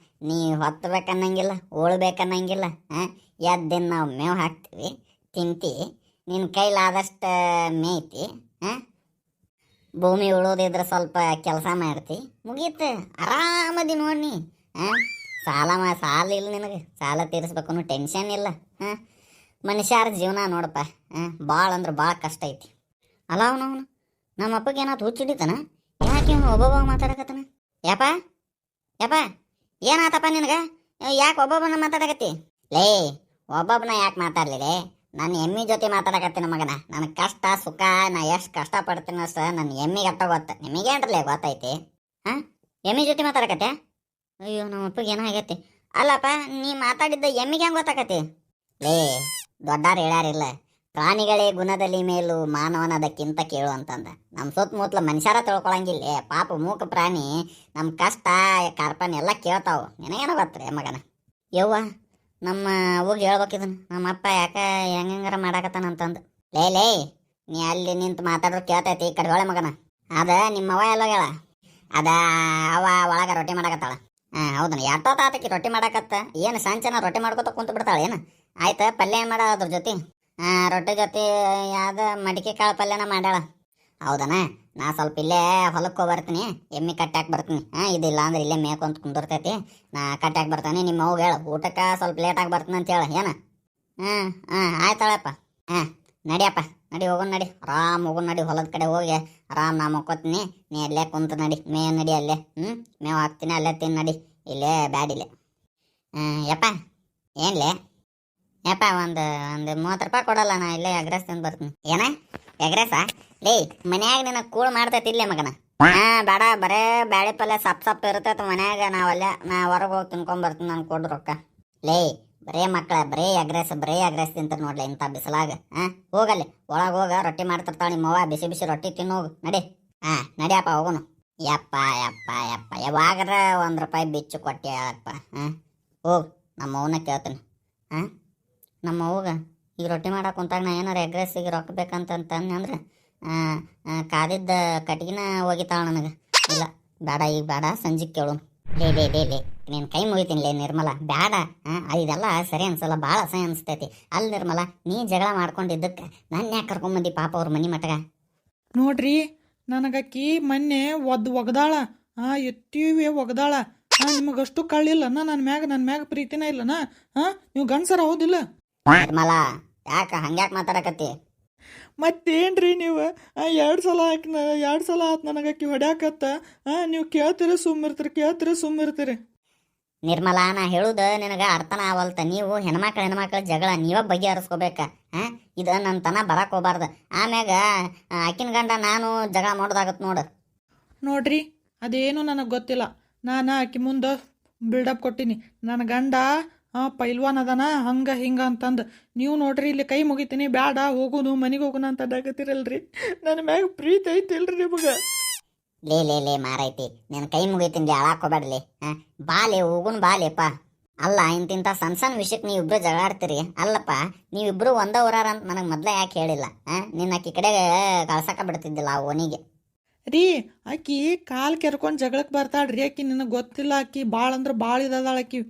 ನೀ ಹೊತ್ತಬೇಕನ್ನಂಗಿಲ್ಲ, ಓಳ್ಬೇಕನ್ನಂಗಿಲ್ಲ. ಎದ್ದಿನ ನಾವು ಮೇವು ಹಾಕ್ತೀವಿ, ತಿಂತಿ, ನಿನ್ನ ಕೈಲಾದಷ್ಟು ಮೇಯ್ತಿ. ಭೂಮಿ ಉಳೋದಿದ್ರೆ ಸ್ವಲ್ಪ ಕೆಲಸ ಮಾಡ್ತಿ, ಮುಗೀತು, ಆರಾಮದಿ ನೋಡಿ. ಸಾಲ ಇಲ್ಲ ನಿನಗೆ, ಸಾಲ ತೀರಿಸ್ಬೇಕು ಅನ್ನೋ ಟೆನ್ಷನ್ ಇಲ್ಲ. ಮನುಷ್ಯರ ಜೀವನ ನೋಡಪ್ಪ, ಭಾಳ ಅಂದ್ರೆ ಭಾಳ ಕಷ್ಟ ಐತಿ. ಅಲ್ಲ ಅವನು ನಮ್ಮ ಅಪ್ಪಗೆ ಏನಾಯ್ತು ಹುಚ್ಚಿಡಿತಾನ? ಯಾಕೆ ಇವನು ಒಬ್ಬೊಬ್ಬ ಮಾತಾಡಕತ್ತಾನ? ಯಪ್ಪ ಯಪ್ಪ ಏನಾತಪ್ಪ ನಿನಗೆ? ಯಾಕೆ ಒಬ್ಬೊಬ್ಬನ ಮಾತಾಡಕತ್ತಿ? ಲೇ ಒಬ್ಬೊಬ್ಬನ ಯಾಕೆ ಮಾತಾಡ್ಲಿಲ್ಲೇ? ನಾನು ಎಮ್ಮಿ ಜೊತೆ ಮಾತಾಡಕತ್ತೀನಿ ಮಗನ. ನನಗೆ ಕಷ್ಟ ಸುಖ ನಾ ಎಷ್ಟು ಕಷ್ಟಪಡ್ತೀನಿ ಅಷ್ಟ ನನ್ನ ಎಮ್ಮಿಗೆ ಅಟ್ಟ ಗೊತ್ತ. ನಿಮಗೇನ್ರಲ್ಲೇ ಗೊತ್ತೈತಿ? ಹಾಂ ಎಮ್ಮಿ ಜೊತೆ ಮಾತಾಡಕತ್ತೆ? ಅಯ್ಯೋ ನಮ್ಮ ಅಪ್ಪಗೆ ಏನಾಗೈತಿ? ಅಲ್ಲಪ್ಪ ನೀ ಮಾತಾಡಿದ್ದ ಎಮ್ಮಿಗೆ ಹೆಂಗೆ ಗೊತ್ತಾಕತಿ? ಲೇ ದೊಡ್ಡಾರು ಹೇಳ್ಯಾರಿಲ್ಲ, ಪ್ರಾಣಿಗಳೇ ಗುಣದಲ್ಲಿ ಮೇಲೂ ಮಾನವನದಕ್ಕಿಂತ ಕೇಳು ಅಂತಂದ. ನಮ್ಮ ಸುತ್ತಮುತ್ತಲ ಮನುಷ್ಯರ ತಿಳ್ಕೊಳಂಗಿಲ್ಲ. ಪಾಪ ಮೂಕ ಪ್ರಾಣಿ ನಮ್ಮ ಕಷ್ಟ ಕಾರ್ಪಣ್ಯ ಎಲ್ಲ ಕೇಳ್ತಾವು. ನಿನಗೇನೋ ಗೊತ್ತರೆ ಮಗನ? ಯವ್ವ ನಮ್ಮ ಅವ್ಗೆ ಹೇಳ್ಬೇಕಿದನು, ನಮ್ಮ ಅಪ್ಪ ಯಾಕೆ ಹೆಂಗಾರ ಮಾಡಾಕತ್ತಾನ ಅಂತಂದು. ಲೇ ನೀ ಅಲ್ಲಿ ನಿಂತು ಮಾತಾಡೋರು ಕೇಳ್ತೈತಿ, ಈ ಕಡೆ ಹೊಳೆ ಮಗನ. ಅದ ನಿಮ್ಮವ ಎಲ್ಲ ಹೇಳ. ಅದ ಅವ ಒಳಗ ರೊಟ್ಟಿ ಮಾಡಕತ್ತಾಳ. ಹಾಂ ಹೌದನ, ಎಷ್ಟೊತ್ತಾತಕಿ ರೊಟ್ಟಿ ಮಾಡಕತ್ತ? ಏನು ಸಂಚನ ರೊಟ್ಟಿ ಮಾಡ್ಕೊತ ಕುಂತು ಬಿಡ್ತಾಳೆ ಏನು? ಆಯ್ತು ಪಲ್ಯ ಏನು ಮಾಡೋದು ಅದ್ರ ಜೊತೆ? ರೊಟ್ಟಿ ಜೊತೆ ಯಾವ್ದು ಮಡಿಕೆ ಕಾಳು ಪಲ್ಯನ ಮಾಡ್ಯಾಳ. ಹೌದನ, ನಾ ಸ್ವಲ್ಪ ಇಲ್ಲೇ ಹೊಲಕ್ಕೆ ಹೋಗಿ ಬರ್ತೀನಿ, ಎಮ್ಮೆ ಕಟ್ಟಾಕ್ ಬರ್ತೀನಿ. ಇದಿಲ್ಲ ಅಂದ್ರೆ ಇಲ್ಲೇ ಮೇಕೊಂತ ಕುಂದಿರ್ತೈತಿ. ನಾ ಕಟ್ಟಾಕ್ ಬರ್ತಾನೆ. ನಿಮ್ಮ ಅವ್ಗೆ ಹೇಳು ಊಟಕ್ಕೆ ಸ್ವಲ್ಪ ಲೇಟಾಗಿ ಬರ್ತೀನಿ ಅಂತ ಹೇಳ ಏನು? ಆಯ್ತಾಳಪ್ಪ. ನಡಿಯಪ್ಪ ನಡಿ, ಹೋಗೋಣ ನಡಿ, ಆರಾಮ್ ಹೋಗೋಣ ನಡಿ. ಹೊಲದ ಕಡೆ ಹೋಗಿ ಆರಾಮ್ ನಾ ಮಕ್ಕೋತೀನಿ. ನೀ ಅಲ್ಲೇ ಕುಂತು ನಡಿ, ಮೇವು ನಡಿ ಅಲ್ಲೇ. ಮೇವು ಹಾಕ್ತೀನಿ, ಅಲ್ಲೇ ತಿನ್ನು ನಡಿ, ಇಲ್ಲೇ ಬ್ಯಾಡಿಲ್ಲೇ. ಯಪ್ಪ ಏನ್ಲೇ ಯಪ್ಪ, ಒಂದು 30 ರೂಪಾಯಿ ಕೊಡಲ್ಲ, ನಾ ಇಲ್ಲೇ ಎಗ್ರೆಸ್ ತಿಂದು ಬರ್ತೀನಿ. ಏನ ಎಗ್ರೆಸ? ಲೇ ಮನ್ಯಾಗ ನಿನಗೆ ಕೂಳು ಮಾಡ್ತೈತಿ ಇಲ್ಲೇ ಮಗನ? ಬೇಡ, ಬರೇ ಬ್ಯಾಳೆ ಪಲ್ಯ ಸಪ್ ಇರ್ತೈತೆ ಮನ್ಯಾಗ. ನಾ ಹೊರಗೆ ಹೋಗಿ ತಿನ್ಕೊಂಬರ್ತೀನಿ, ನಾನು ಕೊಡು ರೊಕ್ಕ. ಲೇ ಬರೇ ಮಕ್ಕಳ ಬರೇ ಎಗ್ರೆಸ್ ತಿಂತಾರೆ ನೋಡ್ಲಿ ಇಂಥ ಬಿಸಿಲಾಗ. ಹೋಗಲ್ಲಿ ಒಳಗೆ ಹೋಗ, ರೊಟ್ಟಿ ಮಾಡ್ತಿರ್ತಾಳೆ ನಿಮ್ಮವ್ವ, ಬಿಸಿ ಬಿಸಿ ರೊಟ್ಟಿ ತಿನ್ನೋಗು ನಡಿ. ನಡಿಯಪ್ಪ ಹೋಗೋನು. ಯಪ್ಪ ಯಪ್ಪ ಯಪ್ಪ ಯಾವಾಗಾರ 1 ರೂಪಾಯಿ ಬಿಚ್ಚು ಕೊಟ್ಟೆ ಅಪ್ಪ. ಹೋಗು, ನಮ್ಮ ಅವನ ಕೇಳ್ತೀನಿ. ನಮ್ಮ ಅವ್ಗ ಈಗ ರೊಟ್ಟಿ ಮಾಡಕ್ಕೆ ಕುಂತಾಗ ನಾ ಏನಾರು ಎಗ್ರೆಸ್ಸಿಗೆ ರೊಕ್ಕ ಬೇಕಂತಂದ್ರೆ ಕಾದಿದ್ದ ಕಟ್ಗಿನ ಒಗಿತಾಳ ನನಗೆ. ಇಲ್ಲ ಬೇಡ, ಈಗ ಬೇಡ, ಸಂಜೆಗೆ ಕೇಳು. ಲೇ ನೀನು ಕೈ ಮುಗಿತೀನಿ ಲೇ ನಿರ್ಮಲ, ಬೇಡ. ಇದೆಲ್ಲ ಸರಿ ಅನ್ಸಲ್ಲ, ಭಾಳ ಅಸಹ್ಯ ಅನಿಸ್ತೈತಿ. ಅಲ್ಲಿ ನಿರ್ಮಲ, ನೀ ಜಗಳ ಮಾಡ್ಕೊಂಡಿದ್ದಕ್ಕೆ ನನ್ನ ಯಾಕೆ ಕರ್ಕೊಂಬಂದಿ ಪಾಪ ಅವ್ರ ಮನೆ ಮಟಗ? ನೋಡ್ರಿ ನನಗಕ್ಕಿ ಮೊನ್ನೆ ಒಗ್ದಾಳ. ಎತ್ತೀವಿ ಒಗ್ದಾಳ. ನಿಮಗಷ್ಟು ಕಳ್ಳಿಲ್ಲನ ನನ್ನ ಮ್ಯಾಗ ಪ್ರೀತಿನ ಇಲ್ಲನ? ನೀವು ಗಂಡಸರ ಹೌದಿಲ್ಲ? ನಿರ್ಮಲ ಯಾಕೆ ಹಂಗ್ಯಾಕೆ ಮಾತಾಡಕತ್ತಿ? ಮತ್ತೇನ್ರಿ ನೀವು 2 ಸಲ ಆತು ನನಗಕ್ಕಿ ಹೊಡ್ಯಾಕತ್ತ. ನೀವು ಕೇಳ್ತೀರಿ ಸುಮ್ಮಿರ್ತೀರಿ. ನಿರ್ಮಲ ನಾ ಹೇಳುದು ನಿನಗೆ ಅರ್ಥನ ಆಗವಲ್ತ. ನೀವು ಹೆಣ್ಮಕ್ಳ ಜಗಳ ನೀವ ಬಗೆಹರಿಸ್ಕೋಬೇಕ. ಇದು ನನ್ನ ತನ ಬರಕ್ ಹೋಗ್ಬಾರ್ದು. ಆಮ್ಯಾಗ ಆಕಿನ ಗಂಡ ನಾನು ಜಗಳ ಮಾಡೋದಾಗತ್ತೆ ನೋಡು. ನೋಡ್ರಿ ಅದೇನು ನನಗೆ ಗೊತ್ತಿಲ್ಲ. ನಾನು ಆಕಿ ಮುಂದೆ ಬಿಲ್ಡಪ್ ಕೊಟ್ಟಿನಿ. ನನ್ನ ಗಂಡ ಪೈಲ್ವಾನ್ ಅದಾನ ಹಂಗ ಹಿಂಗ ಅಂತಂದು. ನೀವು ನೋಡ್ರಿ ಇಲ್ಲಿ ಕೈ ಮುಗಿತೀನಿ, ಬ್ಯಾಡ ಹೋಗುನು ಮನೆಗೆ ಹೋಗುನ ಅಂತ ಅಡಾಕತ್ತಿರಲ್ರಿ. ನನ್ನ ಮ್ಯಾಗ ಪ್ರೀತಿ ಐತಿಲ್ರಿ ನಿಮಗೆ? ಲೇ ಮಾರೈತಿ, ನಿನ್ನ ಕೈ ಮುಗಿತೀನಿ ಹಾಳಾಕೋಬೇಡಲಿ. ಬಾಲೆ ಹೋಗುನ್ ಬಾಲೆಪ್ಪ. ಅಲ್ಲ ಇಂತಿಂಥ ಸಣ್ಣ ವಿಷಯಕ್ಕೆ ನೀವಿಬ್ರು ಜಗಳಾಡ್ತೀರಿ. ಅಲ್ಲಪ್ಪ ನೀವಿಬ್ರು ಒಂದ ಊರಾರ ಅಂತ ನನಗೆ ಮೊದಲೇ ಯಾಕೆ ಹೇಳಿಲ್ಲ? ನಿನ್ನ ಆಕಿ ಕಡೆಗೆ ಕಳ್ಸಕ ಬಿಡ್ತಿದ್ದಿಲ್ಲ ಆ ಓನಿಗೆ. ರೀ ಆಕಿ ಕಾಲು ಕೆರ್ಕೊಂಡು ಜಗಳಕ್ಕೆ ಬರ್ತಾಳ್ರಿ. ಆಕಿ ನಿನಗೆ ಗೊತ್ತಿಲ್ಲ, ಆಕಿ ಭಾಳ ಅಂದ್ರೆ ಭಾಳ ಇದಾಳ ಆಕಿ.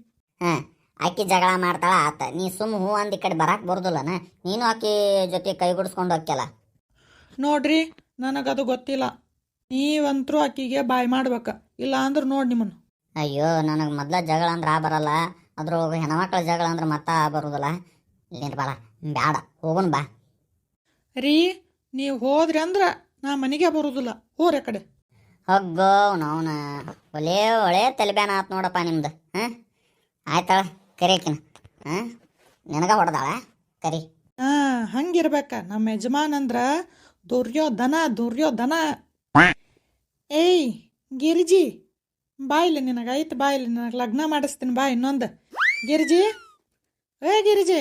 ಆಕಿ ಜಗಳ ಮಾಡ್ತಾಳ ಆತ, ನೀ ಸುಮ್ಮ ಹೂ ಅಂದ್ ಈ ಕಡೆ ಬರಾಕ್ ಬರ್ದಲ್ಲನ. ನೀನು ಆಕಿ ಜೊತೆ ಕೈಗೂಡಿಸ್ಕೊಂಡು ಹೋಗ್ಯಲ್ಲ. ನೋಡ್ರಿ ನನಗದು ಗೊತ್ತಿಲ್ಲ. ನೀವಂತರೂ ಆಕಿಗೆ ಬಾಯ್ ಮಾಡ್ಬೇಕ, ಇಲ್ಲ ಅಂದ್ರೆ ನೋಡಿ ನಿಮ್ಮನ್ನು. ಅಯ್ಯೋ ನನಗೆ ಮೊದ್ಲ ಜಗಳ ಅಂದ್ರೆ ಬರಲ್ಲ, ಅದ್ರೊಳಗೆ ಹೆಣ್ಮಕ್ಳ ಜಗಳ ಅಂದ್ರೆ ಬರೋದಿಲ್ಲ. ಇಲ್ಲಿಂದ ಬರ, ಬ್ಯಾಡ ಹೋಗುನ್ ಬಾ. ರೀ ನೀವು ಹೋದ್ರಿ ಅಂದ್ರೆ ನಾ ಮನೆಗೆ ಬರೋದಿಲ್ಲ, ಹೋರ ಕಡೆ. ಹೋಗೋ ಅವನ ಒಳ್ಳೆ ತಲೆಬ್ಯಾನ ಆತ್ ನೋಡಪ್ಪ ನಿಮ್ದು. ಆಯ್ತಾಳ ಕರಿಕಿನ. ನಿನಗ ಹೊಡೆದಾಳ ಕರಿ. ಹಂಗಿರ್ಬೇಕ ನಮ್ಮ ಯಜಮಾನ್ ಅಂದ್ರ ದುರ್ಯೋಧನ. ಏಯ್ ಗಿರಿಜಿ ಬಾಯಿಲಿ, ನಿನಗಾಯ್ತು ಬಾಯಿಲಿ, ನನಗೆ ಲಗ್ನ ಮಾಡಿಸ್ತೀನಿ ಬಾ. ಇನ್ನೊಂದು ಗಿರಿಜಿ, ಗಿರಿಜಿ.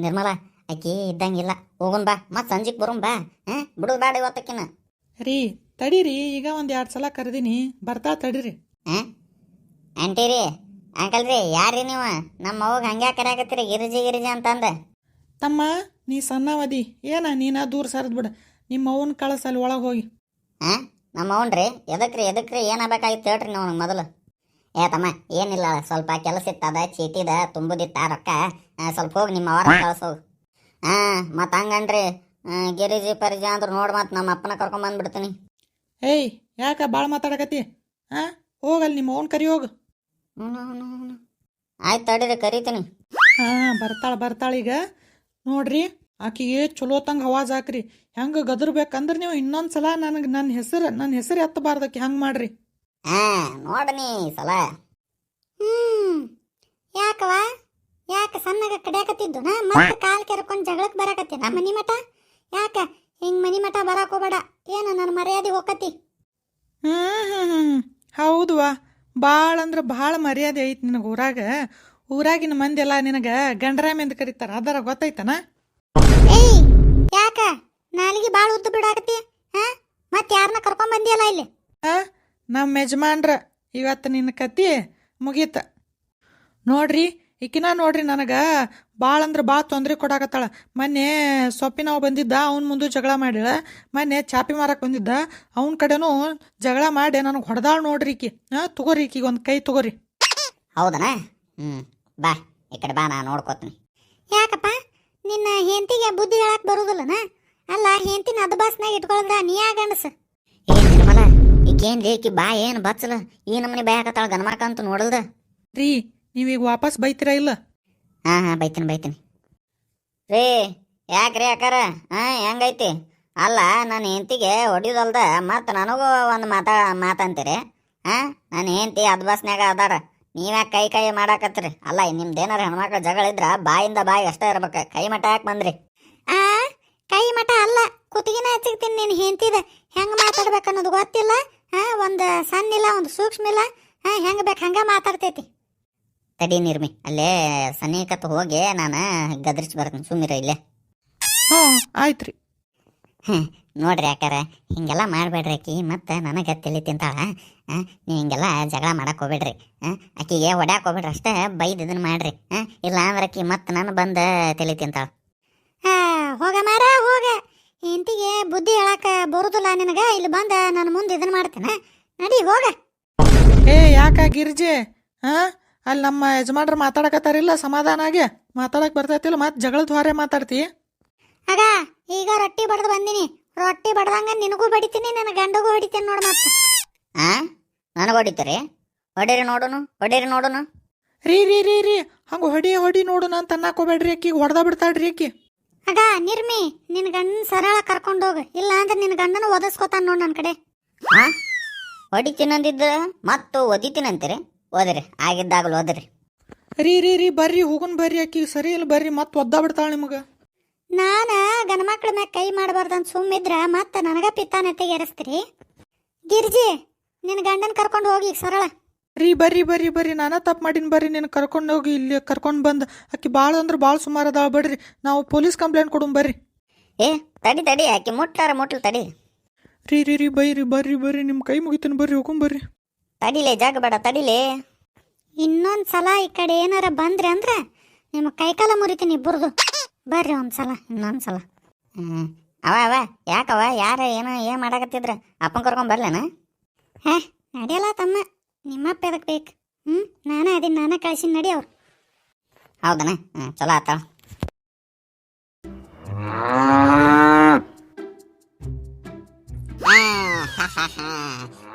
ನಿರ್ಮಲ ಆಕಿ ಇದ್ದಂಗಿಲ್ಲ, ಹೋಗುನ್ ಬಾ, ಮತ್ತೆ ಸಂಜೆಗೆ ಬರುನ್ ಬಾ. ಬಿಡುದು ಬೇಡ ಇವತ್ತಕ್ಕಿನ. ರೀ ತಡೀರಿ, ಈಗ 1-2 ಸಲ ಕರೆದೀನಿ, ಬರ್ತಾ ತಡೀರಿ. ಆಂಟಿ ರೀ, ಅಂಕಲ್ ರೀ, ಯಾರ್ರಿ ನೀವು? ನಮ್ಮ ಅವಾಗ ಹಂಗ್ಯಾ ಕರೆಯಾಕತ್ತೀರಿ ಗಿರಿಜಿ ಅಂತಂದ? ತಮ್ಮ ನೀ ಸಣ್ಣವದಿ ಏನ, ನೀನ ದೂರ ಸರಿದ್ ಬಿಡ. ನಿಮ್ಮ ಅವನ ಕಳಸಲ್ಲಿ ಒಳಗೆ ಹೋಗಿ. ನಮ್ಮ ಅವನ್ರಿ ಎದಕ್ರಿ ಏನಾಗಬೇಕಾಗಿತ್ತು ಹೇಳ್ರಿ ನೀವು ನನಗೆ ಮೊದಲು. ತಮ್ಮ ಏನಿಲ್ಲ, ಸ್ವಲ್ಪ ಕೆಲಸ ಇತ್ತದ, ಚೀಟಿದ ತುಂಬುದಿತ್ತ ರೊಕ್ಕ, ಸ್ವಲ್ಪ ಹೋಗಿ ನಿಮ್ಮ ಅವರ ಕಳ್ಸೋಗಿ. ಮತ್ತು ಹಂಗನ್ರಿ ಗಿರಿಜಿ ಪರಿಜಿ ಅಂದ್ರೆ ನೋಡಿ ಮತ್ತೆ ನಮ್ಮ ಅಪ್ಪನ ಕರ್ಕೊಂಬಂದ್ಬಿಡ್ತೀನಿ. ಏಯ್ ಯಾಕ ಭಾಳ ಮಾತಾಡಕತ್ತಿ? ಹೋಗಲ್ಲಿ ನಿಮ್ಮ ಅವನ್ ಕರಿ ಹೋಗು. ಆಯ್ತು ತಡೀರಿ ಕರಿತೀನಿ. ಬರ್ತಾಳ ಈಗ ನೋಡ್ರಿ. ಆಕಿಗೆ ಚಲೋತಂಗೆ ಅವಾಜ್ ಹಾಕ್ರಿ. ಹೆಂಗೆ ಗದರ್ಬೇಕಂದ್ರೆ ನೀವು ಇನ್ನೊಂದ್ಸಲ ನನ್ನ ಹೆಸರು ಎತ್ತಬಾರ್ದಕ್ಕೆ ಹಂಗೆ ಮಾಡ್ರಿ. ನೋಡನಿ ಸಲ ಯಾಕವ ಯಾಕೆ ಸಣ್ಣಗ ಕಡಿಯಾಕತ್ತಿದ್ದು ನಾ ಮತ್ತೆ ಕಾಲ್ ಕೆರ್ಕೊಂಡ್ ಜಗಳಕ್ಕೆ ಬರಾಕತ್ತಿ ನಾ ಮನಿ ಮಠ. ಯಾಕ ಹಿಂಗ್ ಮನಿ ಮಠ ಬರಾಕ್ ಹೋಗ್ಬೇಡ, ಏನು ನನ್ನ ಮರ್ಯಾದೆ ಹೋಗತಿ. ಹೌದುವಾ, ಭಾಳ ಅಂದ್ರೆ ಭಾಳ ಮರ್ಯಾದೆ ಐತಿ ನಿನಗೆ ಊರಾಗ. ಊರಾಗಿನ ಮಂದಿ ಎಲ್ಲ ನಿನಗೆ ಗಂಡರಾಮಿ ಅಂತ ಕರೀತಾರ, ಅದರ ಗೊತ್ತೈತನ? ಏಯ್ ಯಾಕ ನಾಲಿಗೆ ಬಾಳ ಉದ್ದ ಬಿಡಾಕತ್ತಿ? ಹಾ ಮತ್ತೆ ಯಾರನ್ನ ಕರ್ಕೊಂಡ್ ಬಂದಿಯಲ್ಲ ಇಲ್ಲಿ? ನಮ್ಮ ಯಜಮಾನ್ರ ಇವತ್ತು ನಿನ್ನ ಕತಿ ಮುಗೀತ ನೋಡ್ರಿ. ಈಕಿನ ನೋಡ್ರಿ ನನಗೆ ಭಾಳ ಅಂದ್ರೆ ಭಾಳ ತೊಂದರೆ ಕೊಡಾಕತ್ತಾಳ. ಮೊನ್ನೆ ಸೊಪ್ಪಿನವ್ ಬಂದಿದ್ದ, ಅವ್ನ ಮುಂದೆ ಜಗಳ ಮಾಡಿಳ. ಮೊನ್ನೆ ಚಾಪಿ ಮಾರಕ್ಕೆ ಬಂದಿದ್ದ, ಅವನ ಕಡೆನೂ ಜಗಳ ಮಾಡಿ ನನಗೆ ಹೊಡೆದಾಳ ನೋಡ್ರಿ ಈಕಿ. ತಗೋರಿ ಈಕಿಗೆ ಒಂದು ಕೈ ತಗೋರಿ. ಹೌದನ? ಬಾ ಈ ಕಡೆ ಬಾ, ನಾ ನೋಡ್ಕೋತೀನಿ. ಯಾಕಪ್ಪ ನಿನ್ನ ಹೆಂಡತಿಗೆ ಬುದ್ಧಿ ಹೇಳಕ್ ಬರುದಿಲ್ಲನ? ಅಲ್ಲ ಹೆಂಡತಿನ ಅದ್ಬಾಸ್ನಾಗ ಇಟ್ಕೊಳದ್ರ ನೀ ಯಾ ಗಂಡಸ? ಏ ನಿರ್ಮಲ, ಈಕೇನ್ರಿ ಈಕಿ ಬಾ ಏನು ಬಚ್ಚಲ ಈ ನಮ್ಮನೆ ಬಾಯ್ ಹಾಕತ್ತಾಳ ಗನಮಾರ್ಕಂತ ನೋಡಲ್ದ ರೀ. ನೀವೀಗ ವಾಪಸ್ ಬೈತೀರಾ ಇಲ್ಲ? ಹಾಂ ಬೈತೀನಿ ರೀ. ಯಾಕ್ರಿ ಅಕ್ಕಾರ ಹೆಂಗೈತಿ? ಅಲ್ಲ ನನ್ನ ಹೆಂಡತಿಗೆ ಹೊಡಿದಲ್ದ ಮತ್ತು ನನಗೂ ಒಂದು ಮಾತಂತೀರಿ? ನನ್ನ ಹೆಂಡತಿ ಅದ್ಬಸ್ನ್ಯಾಗ ಅದಾರ, ನೀವ್ಯಾಕೆ ಕೈ ಮಾಡಾಕತ್ರಿ? ಅಲ್ಲ ನಿಮ್ದೇನಾರ ಹೆಣ್ಮಕ್ಳು ಜಗಳ ಇದ್ರ ಬಾಯಿಂದ ಬಾಯಿ ಅಷ್ಟೇ ಇರ್ಬೇಕು, ಕೈ ಮಠ ಯಾಕೆ ಬಂದ್ರಿ? ಕೈ ಮಠ ಅಲ್ಲ, ಕುತ್ತಿಗೆನ ಹಚ್ಚಿಗ್ತೀನಿ. ನೀನು ಹೆಂಡತಿದ ಹೆಂಗ್ ಮಾತಾಡ್ಬೇಕು ಅನ್ನೋದು ಗೊತ್ತಿಲ್ಲ. ಒಂದು ಸಣ್ಣ ಇಲ್ಲ, ಒಂದು ಸೂಕ್ಷ್ಮ ಇಲ್ಲ. ಹೆಂಗ್ ಬೇಕು ಹಂಗ ಮಾತಾಡ್ತೈತಿ. ತಡಿ ನಿರ್ಮಿ, ಅಲ್ಲೇ ಸನೀಕತ್ ಹೋಗಿ ನಾನು ಗದ್ರಿಸಿ ಬರ್ತೀನಿ, ಸುಮ್ಮಿರ ಇಲ್ಲೇ. ಹ್ಞೂ ಆಯ್ತು ರೀ. ನೋಡ್ರಿ ಯಾಕಾರ ಹಿಂಗೆಲ್ಲ ಮಾಡಬೇಡ್ರಿ. ಆಕಿ ಮತ್ತು ನನಗೆ ತಲೆ ತಿಂತಾಳ. ನೀವು ಹಿಂಗೆಲ್ಲ ಜಗಳ ಮಾಡಕ್ಕೆ ಹೋಗ್ಬೇಡ್ರಿ. ಆಕಿಗೆ ಹೊಡ್ಯಾಕೆ ಹೋಗ್ಬೇಡ್ರಿ, ಅಷ್ಟೇ ಬೈದು ಇದನ್ನು ಮಾಡ್ರಿ. ಇಲ್ಲ ಅಂದ್ರೆ ಆಕಿ ಮತ್ತು ನಾನು ಬಂದು ತಲೆ ತಿಂತಾಳ. ಹೋಗ ಮಾರ ಹೋಗ, ಹೆಂಡತಿಗೆ ಬುದ್ಧಿ ಹೇಳಕ ಬರುದಿಲ್ಲ ನಿನಗ. ಇಲ್ಲಿ ಬಂದ ನನ್ನ ಮುಂದೆ ಇದನ್ನ ಮಾಡ್ತೇನೆ, ನಡಿ ಹೋಗ. ಏ ಯಾಕ ಗಿರ್ಜಿ? ಅಲ್ಲಿ ನಮ್ಮ ಯಜಮಾನ್ರು ಮಾತಾಡಕತ್ತಾರಿಲ್ಲ, ಸಮಾಧಾನಾಗೆ ಮಾತಾಡಕ್ ಬರ್ತೈತಿಲ್ಲ, ಮತ್ತೆ ಜಗಳದ ಹೊರೆ ಮಾತಾಡ್ತಿ. ಆಗ ಈಗ ರೊಟ್ಟಿ ಬಡ್ದು ಬಂದಿನಿ, ರೊಟ್ಟಿ ಬಡ್ದಂಗ ನಿನಗೂ ಬಡಿತೀನಿ, ನನ್ನ ಗಂಡಗೂ ಹೊಡಿತೀನಿ ನೋಡು. ಮತ್ತೆ ನನಗೆ ಹೊಡಿತೀರಿ? ಹೊಡೀರಿ ನೋಡುನು. ರೀ ರೀ ರೀ ರೀ ಹಂಗೆ ಹೊಡಿ ನೋಡುನ ಅಂತ ಅನ್ನಕೋಬೇಡ್ರಿ. ಆಕಿಗೆ ಹೊಡೆದ ಬಿಡ್ತಾಳ್ರಿ ಆಕಿ. ಆಗ ನಿರ್ಮಿ, ನಿನ್ನ ಗಂಡನ ಸರಳ ಕರ್ಕೊಂಡೋಗ, ಇಲ್ಲ ಅಂದ್ರೆ ನಿನ್ನ ಗಂಡನ ಒದಸ್ಕೋತಾನ ನೋಡು ನನ್ನ ಕಡೆ. ಹೊಡಿತೀನಂದಿದ್ದ ಮತ್ತು ಒದಿತೀನಂತೀರಿ? ಓದ್ರಿ, ಆಗಿದ್ದಾಗಲು ಓದ್ರಿ. ರೀ ಬರ್ರಿ ಹೋಗುನ್ ಬರ್ರಿ. ಆಕಿ ಸರಿ ಇಲ್ಲ ಬರ್ರಿ, ಮತ್ತೆ ಒದ್ದ ಬಿಡ್ತಾಳ ನಿಮಗೆ. ನಾನ ಗಣಮಕ್ಳ ಮ್ಯಾಗ ಕೈ ಮಾಡಬಾರ್ದಂತ ಸುಮ್ಮಿದ್ರ ಮತ್ತೆ ನನಗ ಪಿತ್ತಾನತೆಗೆ ಎರಿಸ್ತೀರಿ. ಗಿರ್ಜಿ, ನಿನ್ನ ಗಂಡನ ಕರ್ಕೊಂಡು ಹೋಗಿ ಸರಳ. ರೀ ಬರ್ರಿ ನಾನ ತಪ್ಪು ಮಾಡಿನ ಬರ್ರಿ. ನೀನು ಕರ್ಕೊಂಡು ಹೋಗಿ ಇಲ್ಲಿ ಕರ್ಕೊಂಡು ಬಂದು. ಆಕಿ ಭಾಳ ಅಂದ್ರೆ ಭಾಳ ಸುಮಾರು ಅದಾಳ, ಬಿಡ್ರಿ ನಾವು ಪೊಲೀಸ್ ಕಂಪ್ಲೇಂಟ್ ಕೊಡು ಬರ್ರಿ. ಏ ತಡಿ ಆಕಿ ಮುಟ್ಲು ತಡಿ. ರೀ ಬರ್ರಿ ನಿಮ್ಮ ಕೈ ಮುಗಿತೀನಿ, ಬರ್ರಿ ಹೋಗುಂಬರ್ರಿ. ತಡಿಲೇ, ಜಾಗ ಬೇಡ ತಡಿಲೇ. ಇನ್ನೊಂದ್ಸಲ ಈ ಕಡೆ ಏನಾರ ಬಂದ್ರಿ ಅಂದ್ರೆ ನಿಮ್ಮ ಕೈಕಾಲ ಮುರಿತೀನಿ ಇಬ್ಬರದು. ಬರ್ರಿ ಒಂದ್ಸಲ, ಇನ್ನೊಂದ್ಸಲ. ಅವ ಯಾಕವ ಯಾರ ಏನು ಮಾಡಾಕತ್ತಿದ್ರ? ಅಪ್ಪನ ಕರ್ಕೊಂಡ್ ಬರ್ಲೇನ? ನಡೆಯಲ್ಲ ತಮ್ಮ, ನಿಮ್ಮಪ್ಪ ಎದಕ್ ಬೇಕು? ನಾನೇ ಅದೀನಿ, ನಾನೇ ಕಳ್ಸಿನ, ನಡಿ ಅವ್ರು. ಹೌದನ? ಚಲೋ ಆತಾಳ.